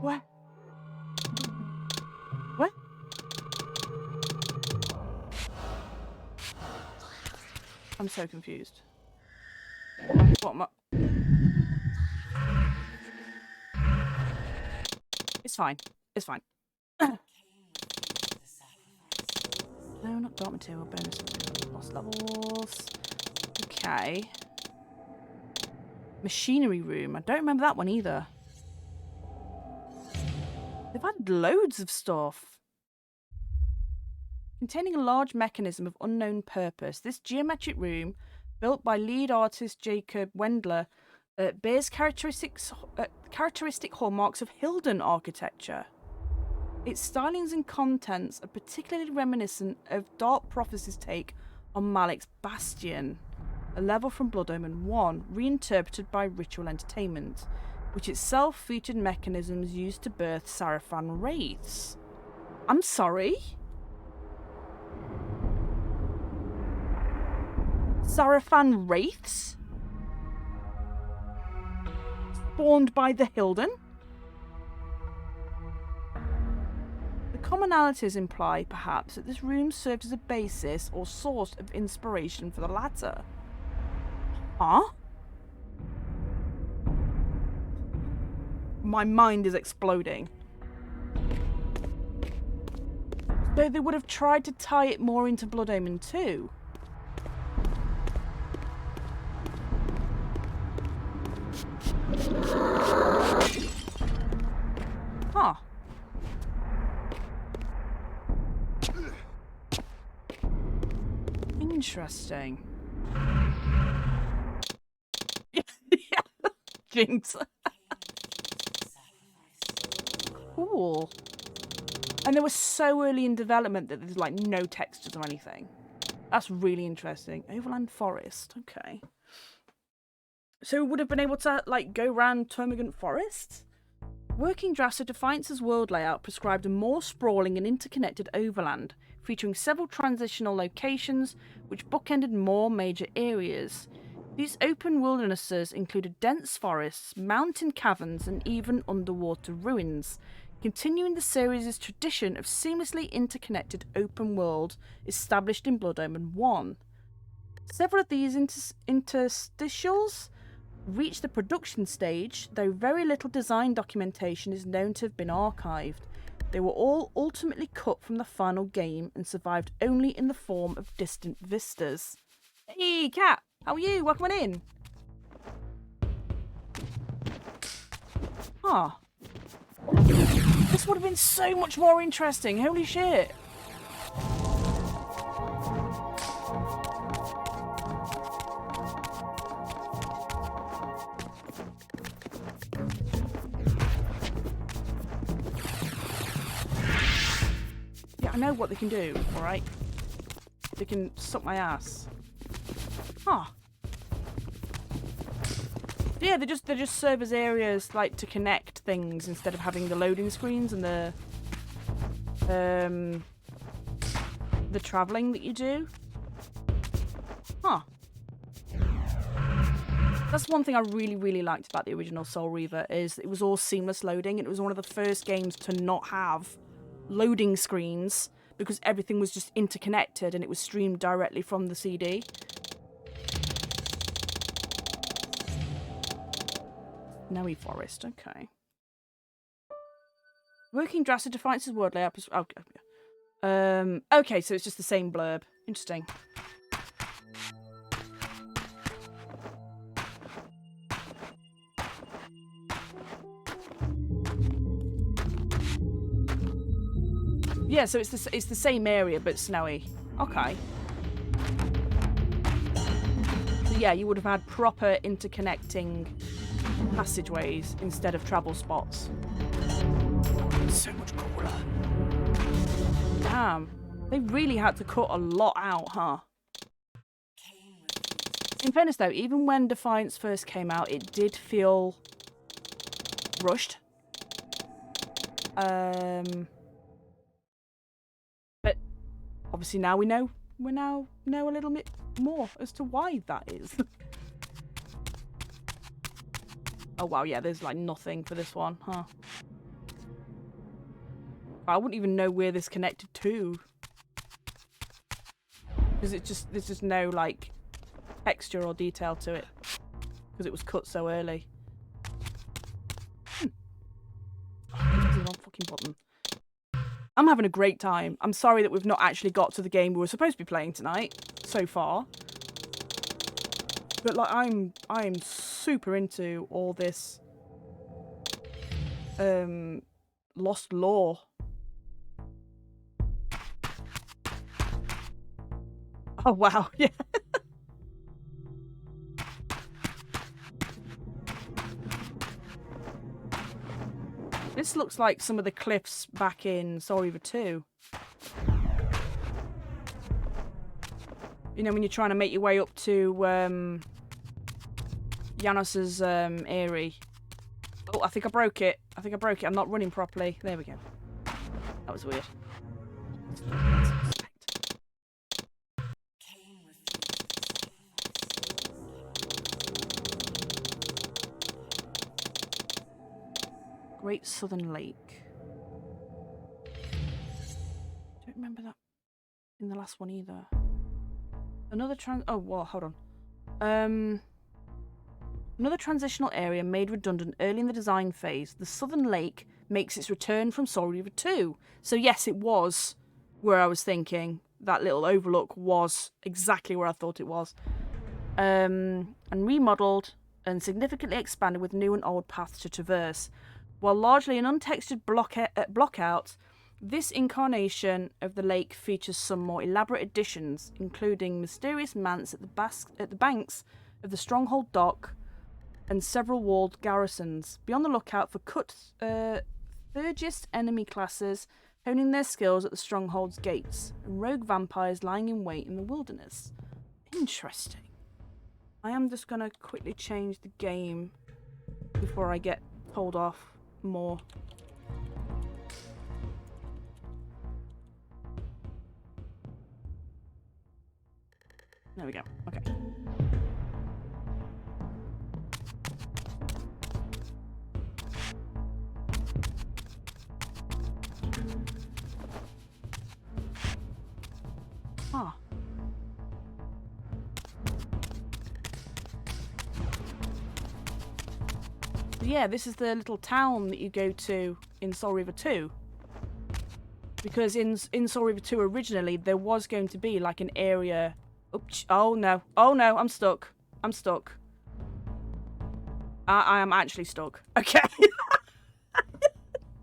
What? What? I'm so confused. What am I... It's fine. It's fine. No, not dark material. Bonus. Lost levels. Okay. Machinery room. I don't remember that one either. They've had loads of stuff. Containing a large mechanism of unknown purpose, this geometric room, built by lead artist Jacob Wendler, bears characteristic hallmarks of Hilden architecture. Its stylings and contents are particularly reminiscent of Dark Prophecy's take on Malik's Bastion, a level from Blood Omen 1, reinterpreted by Ritual Entertainment, which itself featured mechanisms used to birth Sarafan wraiths. I'm sorry? Sarafan wraiths? Spawned by the Hilden? The commonalities imply, perhaps, that this room served as a basis or source of inspiration for the latter. Huh? My mind is exploding. So they would have tried to tie it more into Blood Omen 2. Huh. Interesting. Yeah. Jinx. Cool. And they were so early in development that there's like no textures or anything. That's really interesting. Overland Forest. Okay. So we would have been able to like go around Termagant Forest? Working drafts of Defiance's world layout prescribed a more sprawling and interconnected overland, featuring several transitional locations which bookended more major areas. These open wildernesses included dense forests, mountain caverns, and even underwater ruins, continuing the series' tradition of seamlessly interconnected open world established in Blood Omen 1. Several of these interstitials reached the production stage, though very little design documentation is known to have been archived. They were all ultimately cut from the final game and survived only in the form of distant vistas. Hey, Cat! How are you? Welcome on in. This would have been so much more interesting. Holy shit. Yeah, I know what they can do, alright? They can suck my ass. Huh. Yeah, they just serve as areas like to connect things instead of having the loading screens and the traveling that you do. Huh. That's one thing I really, really liked about the original Soul Reaver is it was all seamless loading. It was one of the first games to not have loading screens because everything was just interconnected and it was streamed directly from the CD. Snowy Forest, okay. Working drafts of Defiance's world layout. Okay, so it's just the same blurb. Interesting. Yeah, so it's the same area but snowy. Okay. So yeah, you would have had proper interconnecting passageways instead of travel spots. It's so much cooler. Damn. They really had to cut a lot out, huh? In fairness though, even when Defiance first came out, it did feel rushed. But obviously now we know a little bit more as to why that is. Oh wow, yeah, there's like nothing for this one, huh? I wouldn't even know where this connected to. Because there's just no like texture or detail to it. Because it was cut so early. The wrong fucking button. I'm having a great time. I'm sorry that we've not actually got to the game we were supposed to be playing tonight so far. But like I'm super into all this lost lore. Oh wow, yeah. This looks like some of the cliffs back in Soul Reaver 2. You know, when you're trying to make your way up to Janos's eyrie. Oh, I think I broke it. I'm not running properly. There we go. That was weird. Great Southern Lake. Don't remember that in the last one either. Another oh, well, hold on. Another transitional area made redundant early in the design phase. The Southern Lake makes its return from Soul Reaver 2. So yes, it was where I was thinking. That little overlook was exactly where I thought it was. And remodeled and significantly expanded with new and old paths to traverse. While largely an untextured blockout, this incarnation of the lake features some more elaborate additions, including mysterious manse at the banks of the Stronghold Dock and several walled garrisons. Be on the lookout for thirgist enemy classes honing their skills at the Stronghold's gates, and rogue vampires lying in wait in the wilderness. Interesting. I am just going to quickly change the game before I get told off more. There we go. Okay. Huh. Yeah, this is the little town that you go to in Soul Reaver 2. Because in Soul Reaver 2 originally, there was going to be like an area... Oh no, I'm stuck. I am actually stuck. Okay.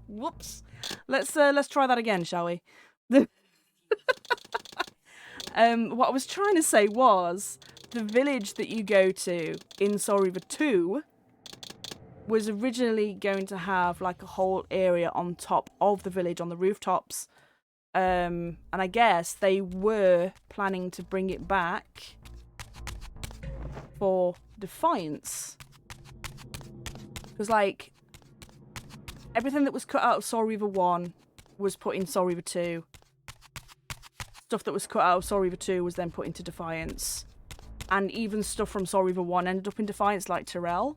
Whoops. Let's try that again, shall we? What I was trying to say was the village that you go to in Soul Reaver 2 was originally going to have like a whole area on top of the village on the rooftops. And I guess they were planning to bring it back for Defiance. Because, like, everything that was cut out of Soul Reaver 1 was put in Soul Reaver 2. Stuff that was cut out of Soul Reaver 2 was then put into Defiance. And even stuff from Soul Reaver 1 ended up in Defiance, like Turel.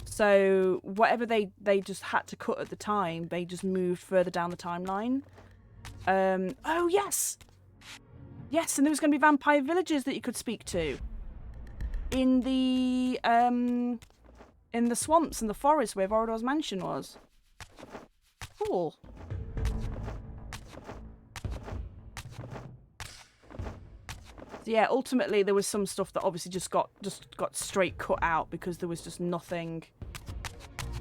So whatever they just had to cut at the time, they just moved further down the timeline. Oh, yes! Yes, and there was going to be vampire villagers that you could speak to. In the swamps and the forest where Vorador's mansion was. Cool. So yeah, ultimately there was some stuff that obviously just got straight cut out because there was just nothing.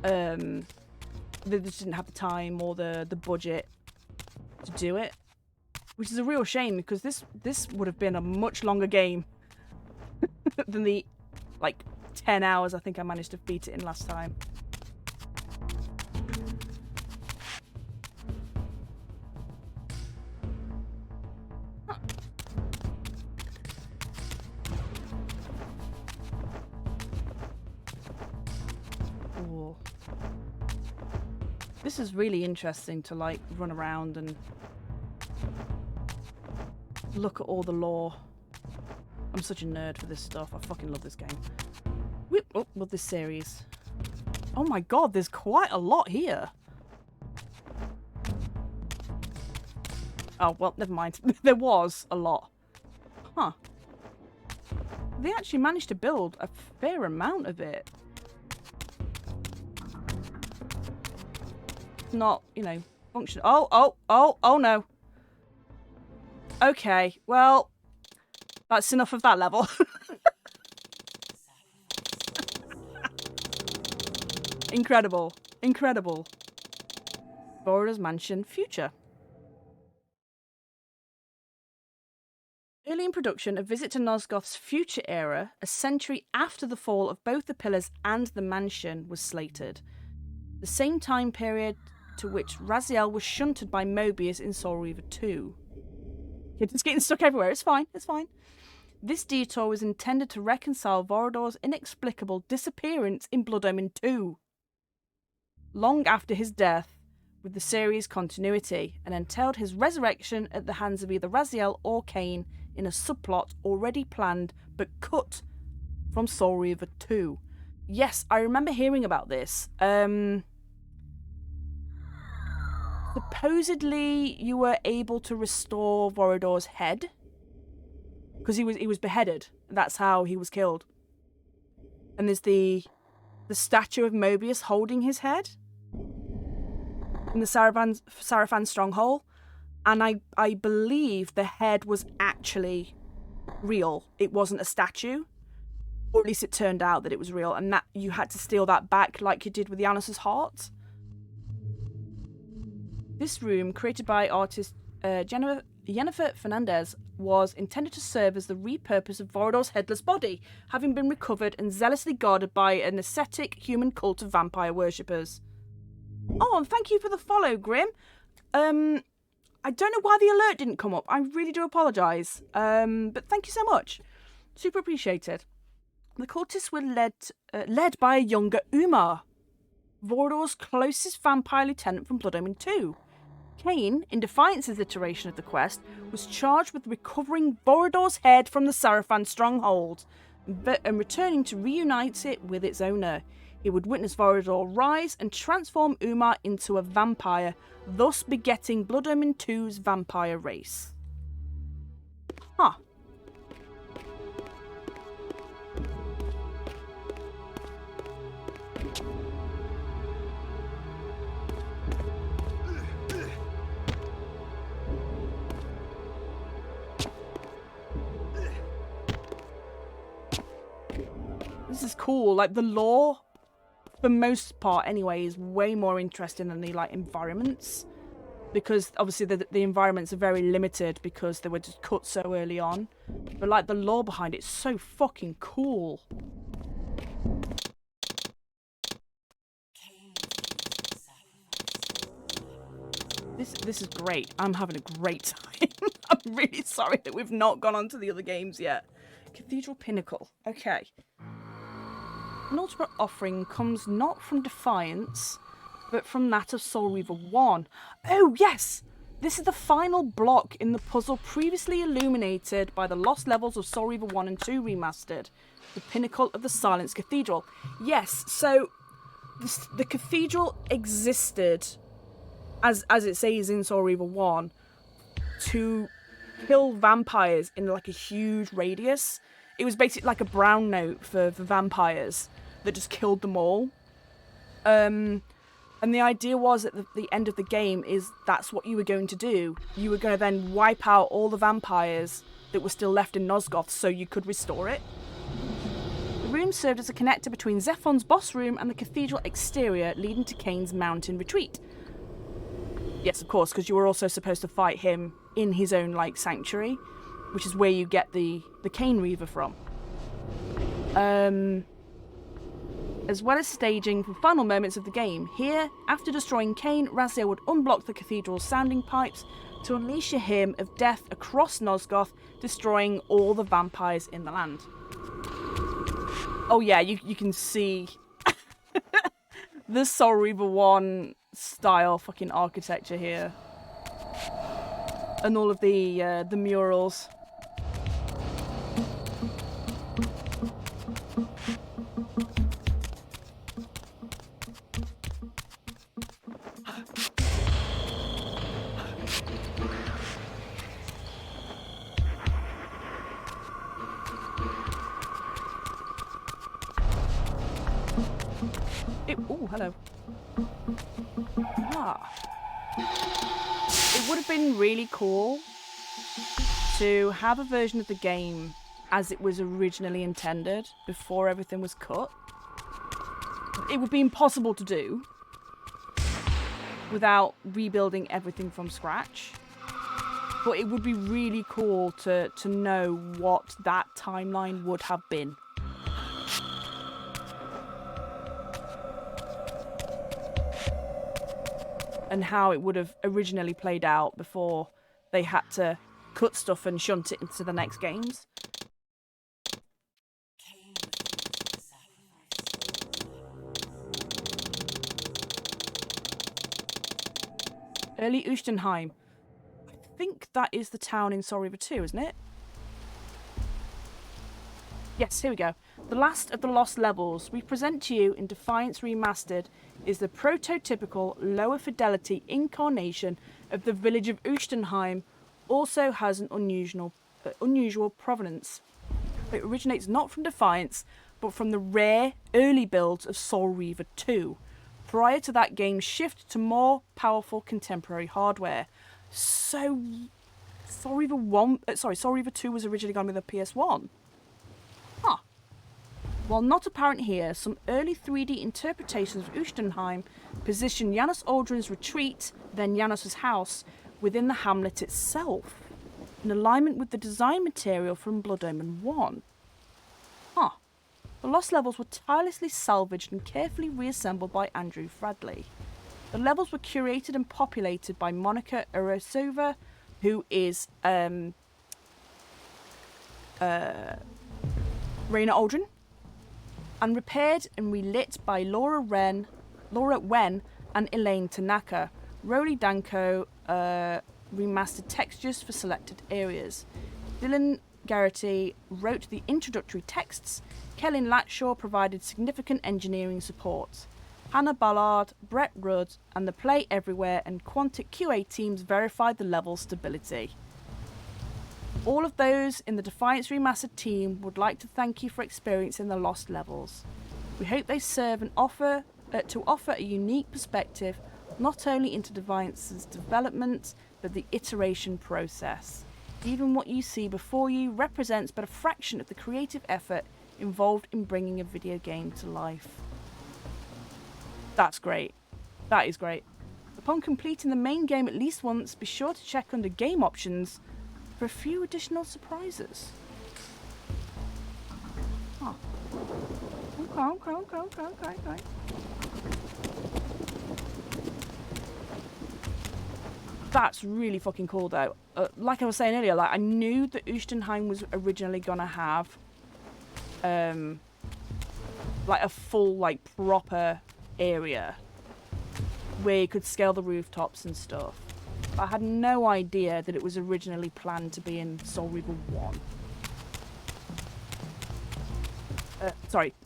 They just didn't have the time or the budget to do it, which is a real shame because this would have been a much longer game than the like 10 hours I think I managed to beat it in last time. Ooh. This is really interesting to like run around and look at all the lore. I'm such a nerd for this stuff. I fucking love this game. Oh, love this series. Oh my god, there's quite a lot here. Oh, well, never mind. There was a lot. Huh. They actually managed to build a fair amount of it. Not, you know, function. Oh no. Okay, well, that's enough of that level. Incredible. Incredible. Vorador's Mansion Future. Early in production, a visit to Nosgoth's future era, a century after the fall of both the pillars and the mansion, was slated. The same time period to which Raziel was shunted by Moebius in Soul Reaver 2. You're just getting stuck everywhere. It's fine. It's fine. This detour was intended to reconcile Vorador's inexplicable disappearance in Blood Omen 2. Long after his death, with the series' continuity, and entailed his resurrection at the hands of either Raziel or Kain in a subplot already planned but cut from Soul Reaver 2. Yes, I remember hearing about this. Supposedly, you were able to restore Vorador's head because he was beheaded. That's how he was killed. And there's the statue of Moebius holding his head in the Sarafan stronghold, and I believe the head was actually real. It wasn't a statue, or at least it turned out that it was real, and that you had to steal that back like you did with Janus's heart. This room, created by artist Jennifer Fernandez, was intended to serve as the repurpose of Vorador's headless body, having been recovered and zealously guarded by an ascetic human cult of vampire worshippers. Oh, and thank you for the follow, Grim. I don't know why the alert didn't come up. I really do apologise. But thank you so much. Super appreciated. The cultists were led by a younger Umar, Vorador's closest vampire lieutenant from Blood Omen 2. Kain, in Defiance's iteration of the quest, was charged with recovering Vorador's head from the Sarafan stronghold and returning to reunite it with its owner. He would witness Vorador rise and transform Umar into a vampire, thus begetting Blood Omen 2's vampire race. Huh. This is cool. Like, the lore, for the most part anyway, is way more interesting than the like environments. because obviously the environments are very limited because they were just cut so early on. But like the lore behind it's so fucking cool. Kain refused sacrifice. This is great. I'm having a great time. I'm really sorry that we've not gone on to the other games yet. Cathedral Pinnacle. Okay. An ultimate offering comes not from Defiance, but from that of Soul Reaver 1. Oh, yes! This is the final block in the puzzle previously illuminated by the lost levels of Soul Reaver 1 and 2 remastered. The Pinnacle of the Silence Cathedral. Yes, so the cathedral existed, as it says in Soul Reaver 1, to kill vampires in like a huge radius. It was basically like a brown note for vampires that just killed them all. And the idea was at the end of the game is that's what you were going to do. You were going to then wipe out all the vampires that were still left in Nosgoth so you could restore it. The room served as a connector between Zephon's boss room and the cathedral exterior, leading to Kain's mountain retreat. Yes, of course, because you were also supposed to fight him in his own like sanctuary, which is where you get the Kain Reaver from. As well as staging the final moments of the game. Here, after destroying Kain, Raziel would unblock the cathedral's sounding pipes to unleash a hymn of death across Nosgoth, destroying all the vampires in the land. Oh yeah, you can see the Soul Reaver 1 style fucking architecture here. And all of the murals. Oh, hello. Ah. It would have been really cool to have a version of the game as it was originally intended before everything was cut. It would be impossible to do without rebuilding everything from scratch. But it would be really cool to know what that timeline would have been. And how it would have originally played out before they had to cut stuff and shunt it into the next games. Kain refused sacrifice. Early Uschtenheim. I think that is the town in Soul Reaver 2, isn't it? Yes, here we go. The last of the lost levels we present to you in Defiance Remastered is the prototypical lower fidelity incarnation of the village of Uschtenheim. Also has an unusual provenance. It originates not from Defiance, but from the rare early builds of Soul Reaver 2, prior to that game's shift to more powerful contemporary hardware. So, Soul Reaver 2 was originally going with a PS1. Huh. While not apparent here, some early 3D interpretations of Uschtenheim position Janus Aldrin's retreat, then Janus's house, within the hamlet itself, in alignment with the design material from Blood Omen 1. Huh. The lost levels were tirelessly salvaged and carefully reassembled by Andrew Fradley. The levels were curated and populated by Monica Urosova, who is Raina Aldrin, and repaired and relit by Laura Wen and Elaine Tanaka. Rolly Danko remastered textures for selected areas. Dylan Garrity wrote the introductory texts. Kellen Latshaw provided significant engineering support. Hannah Ballard, Brett Rudd, and the Play Everywhere and Quantic QA teams verified the level stability. All of those in the Defiance Remastered team would like to thank you for experiencing the lost levels. We hope they serve to offer a unique perspective not only into Defiance's development, but the iteration process. Even what you see before you represents but a fraction of the creative effort involved in bringing a video game to life. That's great. That is great. Upon completing the main game at least once, be sure to check under game options for a few additional surprises. Huh. Okay. That's really fucking cool, though. Like I was saying earlier, like I knew that Uschtenheim was originally gonna have, like a full, like proper area where you could scale the rooftops and stuff. I had no idea that it was originally planned to be in Soul Reaver 1.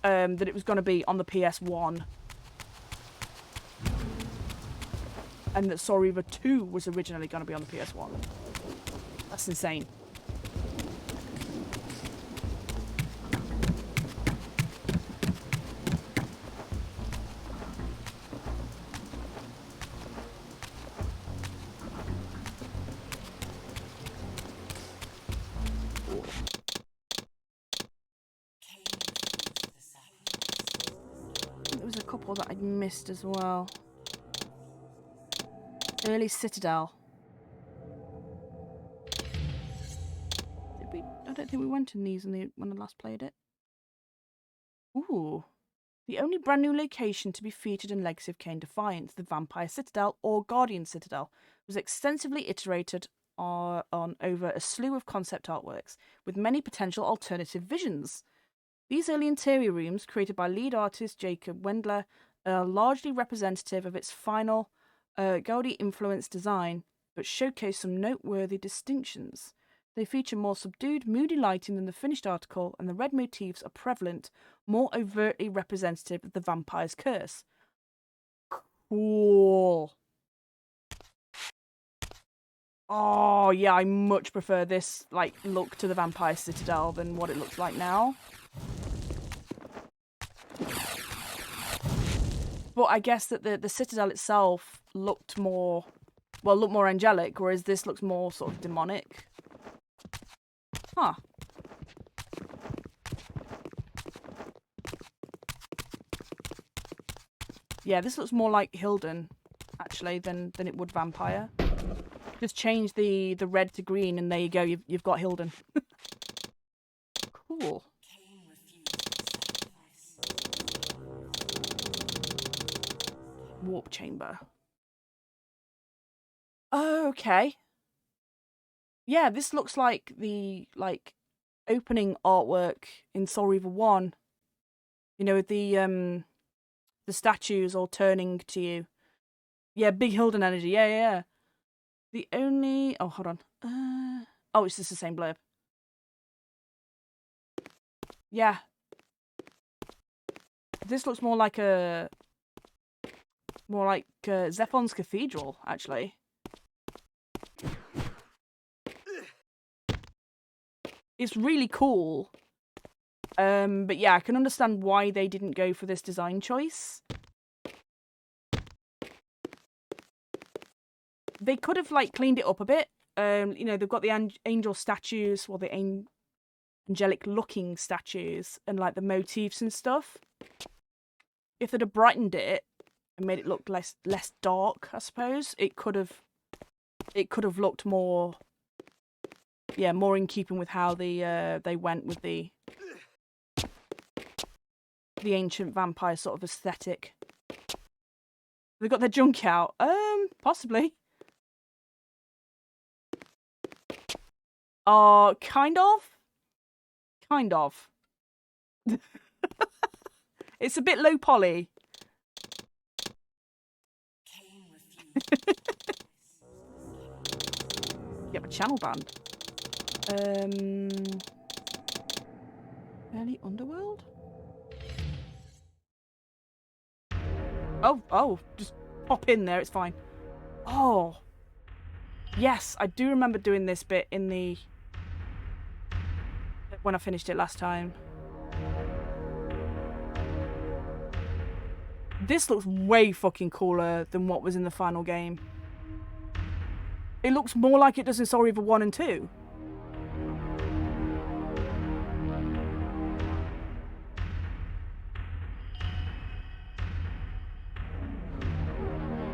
That it was going to be on the PS1. And that Soul Reaver 2 was originally going to be on the PS1. That's insane. There was a couple that I'd missed as well. Early Citadel. I don't think we went in these when I last played it. Ooh. The only brand new location to be featured in Legacy of Kain Defiance, the Vampire Citadel or Guardian Citadel, was extensively iterated on over a slew of concept artworks, with many potential alternative visions. These early interior rooms, created by lead artist Jacob Wendler, are largely representative of its final Gaudi-influenced design, but showcase some noteworthy distinctions. They feature more subdued, moody lighting than the finished article, and the red motifs are prevalent, more overtly representative of the vampire's curse. Cool. Oh, yeah, I much prefer this like look to the Vampire Citadel than what it looks like now. But I guess that the Citadel itself looked more angelic, whereas this looks more sort of demonic. Huh. Yeah, this looks more like Hilden, actually, than it would Vampire. Just change the red to green, and there you go. You've got Hilden. Cool. Warp chamber. Oh, okay. Yeah, this looks like the opening artwork in Soul Reaver 1. You know, with the statues all turning to you. Yeah, big Hilden energy. Yeah. The only... Oh, hold on. Oh, it's just the same blurb. Yeah. This looks more like Zephon's Cathedral, actually. It's really cool. But yeah, I can understand why they didn't go for this design choice. They could have cleaned it up a bit. You know, they've got the angel statues, or the angelic looking statues, and the motifs and stuff. If they'd have brightened it and made it look less dark, I suppose it could have looked more, yeah, more in keeping with how they went with the ancient vampire sort of aesthetic. They got their junk out. Possibly. Kind of. It's a bit low poly. Yep, a channel band. Early Underworld? Oh, just pop in there, it's fine. Oh. Yes, I do remember doing this bit when I finished it last time. This looks way fucking cooler than what was in the final game. It looks more like it does in Soul Reaver 1 and 2.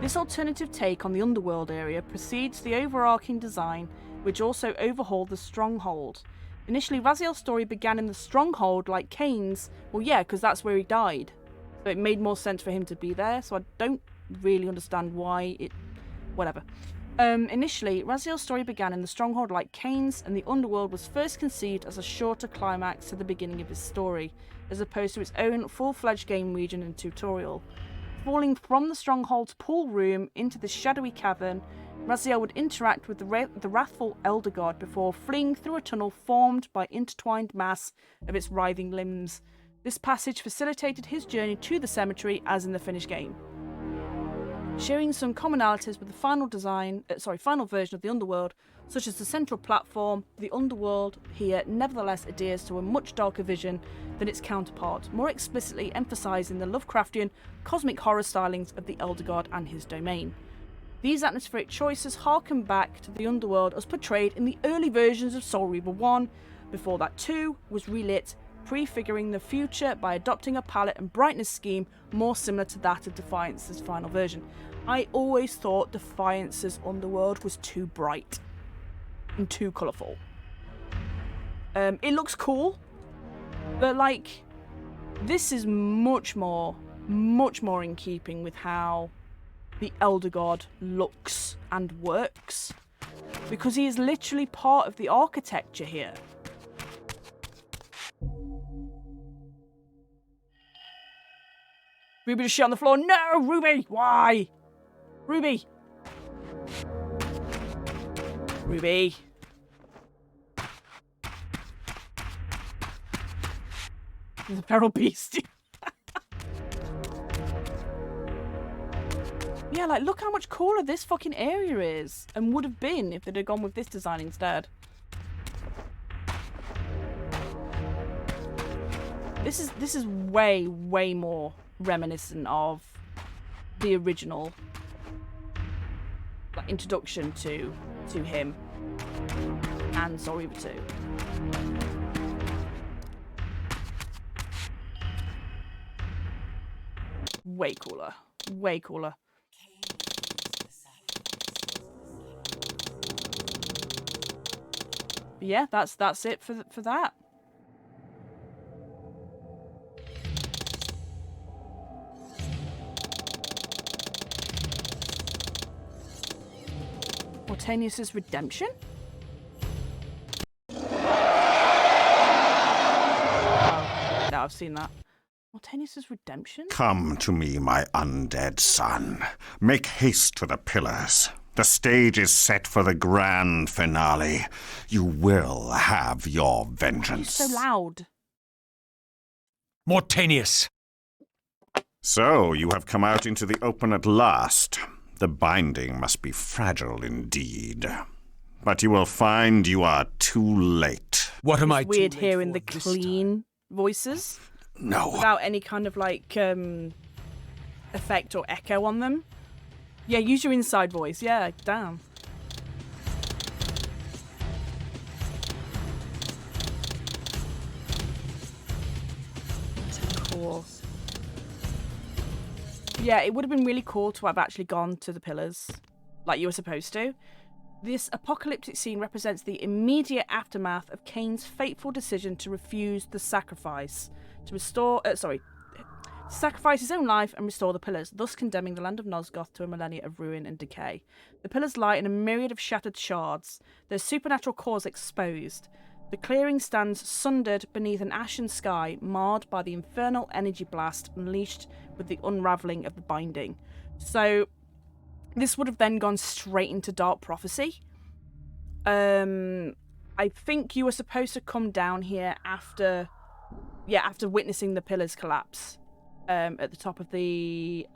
This alternative take on the Underworld area precedes the overarching design, which also overhauled the Stronghold. Initially, Raziel's story began in the Stronghold like Kain's. Well, yeah, because that's where he died. So it made more sense for him to be there, so I don't really understand why it... Whatever. Initially, Raziel's story began in the Stronghold like Kain's, and the Underworld was first conceived as a shorter climax to the beginning of his story, as opposed to its own full-fledged game region and tutorial. Falling from the Stronghold's pool room into the shadowy cavern, Raziel would interact with the wrathful Elder God before fleeing through a tunnel formed by intertwined mass of its writhing limbs. This passage facilitated his journey to the cemetery as in the finished game. Sharing some commonalities with the final version of the Underworld, such as the central platform, the Underworld here nevertheless adheres to a much darker vision than its counterpart, more explicitly emphasising the Lovecraftian cosmic horror stylings of the Elder God and his domain. These atmospheric choices harken back to the Underworld as portrayed in the early versions of Soul Reaver 1. Before that 2 was relit, prefiguring the future by adopting a palette and brightness scheme more similar to that of Defiance's final version. I always thought Defiance's Underworld was too bright and too colourful. It looks cool, but like, this is much more in keeping with how the Elder God looks and works, because he is literally part of the architecture here. Ruby just shit on the floor. No, Ruby! Why? Ruby! Ruby! There's a feral beast. Yeah, like, look how much cooler this fucking area is, and would have been if they'd have gone with this design instead. This is way more reminiscent of the original, like, introduction to him and Soul Reaver 2. Way cooler. Way cooler. But yeah, that's it for that. Mortanius Redemption? Oh, no, I've seen that. Mortanius Redemption? Come to me, my undead son. Make haste to the pillars. The stage is set for the grand finale. You will have your vengeance. So loud. Mortanius! So, you have come out into the open at last. The binding must be fragile indeed. But you will find you are too late. What am I It's weird too late hearing the for this clean voices No. without any kind of like effect or echo on them. Yeah, use your inside voice. Yeah, damn. Cool. Yeah, it would have been really cool to have actually gone to the pillars, like you were supposed to. This apocalyptic scene represents the immediate aftermath of Kain's fateful decision to refuse the sacrifice, sacrifice his own life and restore the pillars, thus condemning the land of Nosgoth to a millennia of ruin and decay. The pillars lie in a myriad of shattered shards, their supernatural cores exposed. The clearing stands sundered beneath an ashen sky, marred by the infernal energy blast unleashed with the unravelling of the binding. So, this would have then gone straight into Dark Prophecy. I think you were supposed to come down here after witnessing the pillars collapse at the top of the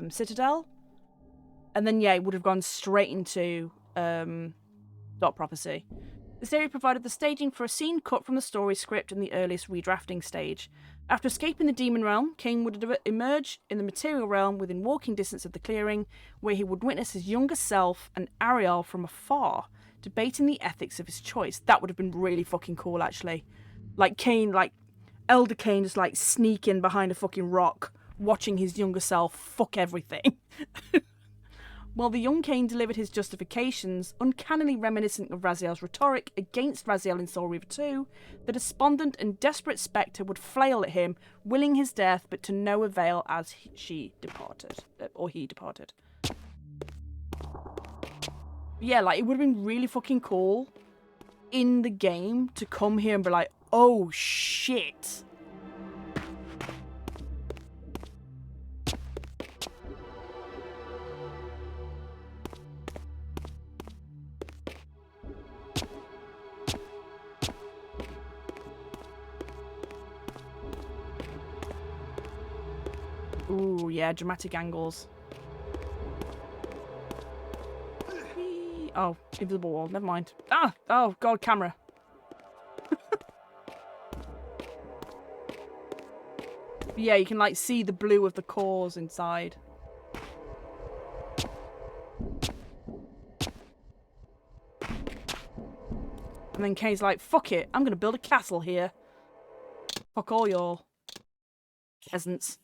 Citadel. And then, yeah, it would have gone straight into Dark Prophecy. This area provided the staging for a scene cut from the story script in the earliest redrafting stage. After escaping the demon realm, Kain would emerge in the material realm within walking distance of the clearing, where he would witness his younger self and Ariel from afar, debating the ethics of his choice. That would have been really fucking cool, actually. Like Kain, like Elder Kain just like sneaking behind a fucking rock, watching his younger self fuck everything. While the young Kain delivered his justifications, uncannily reminiscent of Raziel's rhetoric against Raziel in Soul Reaver 2, the despondent and desperate Spectre would flail at him, willing his death, but to no avail as she departed. Or he departed. Yeah, like, it would have been really fucking cool in the game to come here and be like, oh shit. Ooh, yeah, dramatic angles. Whee! Oh, invisible wall, never mind. Ah! Oh, God, camera. Yeah, you can, like, see the blue of the cores inside. And then Kane's like, fuck it, I'm gonna build a castle here. Fuck all y'all. Peasants.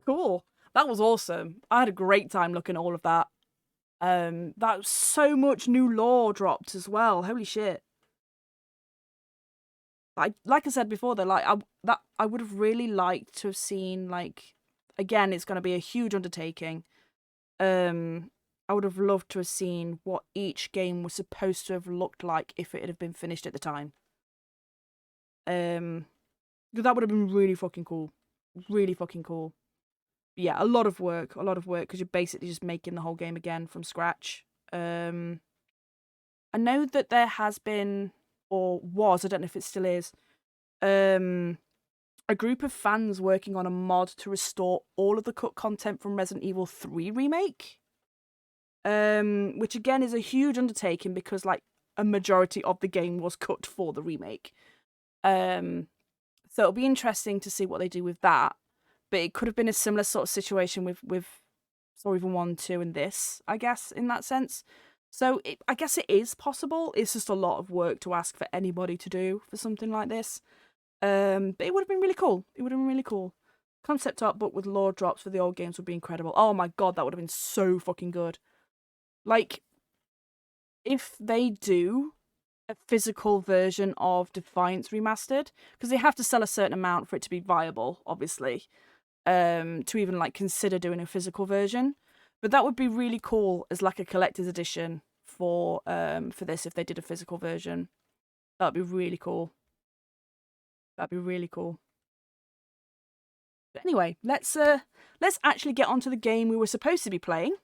Cool. That was awesome. I had a great time looking at all of that. That was so much new lore dropped as well. Holy shit. Like I said before, though, like I would have really liked to have seen, like, again, it's going to be a huge undertaking. I would have loved to have seen what each game was supposed to have looked like if it had been finished at the time. That would have been really fucking cool. Really fucking cool. Yeah, a lot of work because you're basically just making the whole game again from scratch. I know that there has been, or was, I don't know if it still is, a group of fans working on a mod to restore all of the cut content from Resident Evil 3 Remake. Which again is a huge undertaking because, like, a majority of the game was cut for the remake. So it'll be interesting to see what they do with that. But it could have been a similar sort of situation with Soul Reaver 1, 2, and this, I guess, in that sense. So I guess it is possible. It's just a lot of work to ask for anybody to do for something like this. But it would have been really cool. It would have been really cool. Concept art book with lore drops for the old games would be incredible. Oh my god, that would have been so fucking good. Like, if they do a physical version of Defiance Remastered, because they have to sell a certain amount for it to be viable, obviously, to even, like, consider doing a physical version. But that would be really cool as, like, a collector's edition for this if they did a physical version. That would be really cool. That'd be really cool. But anyway, let's actually get onto the game we were supposed to be playing.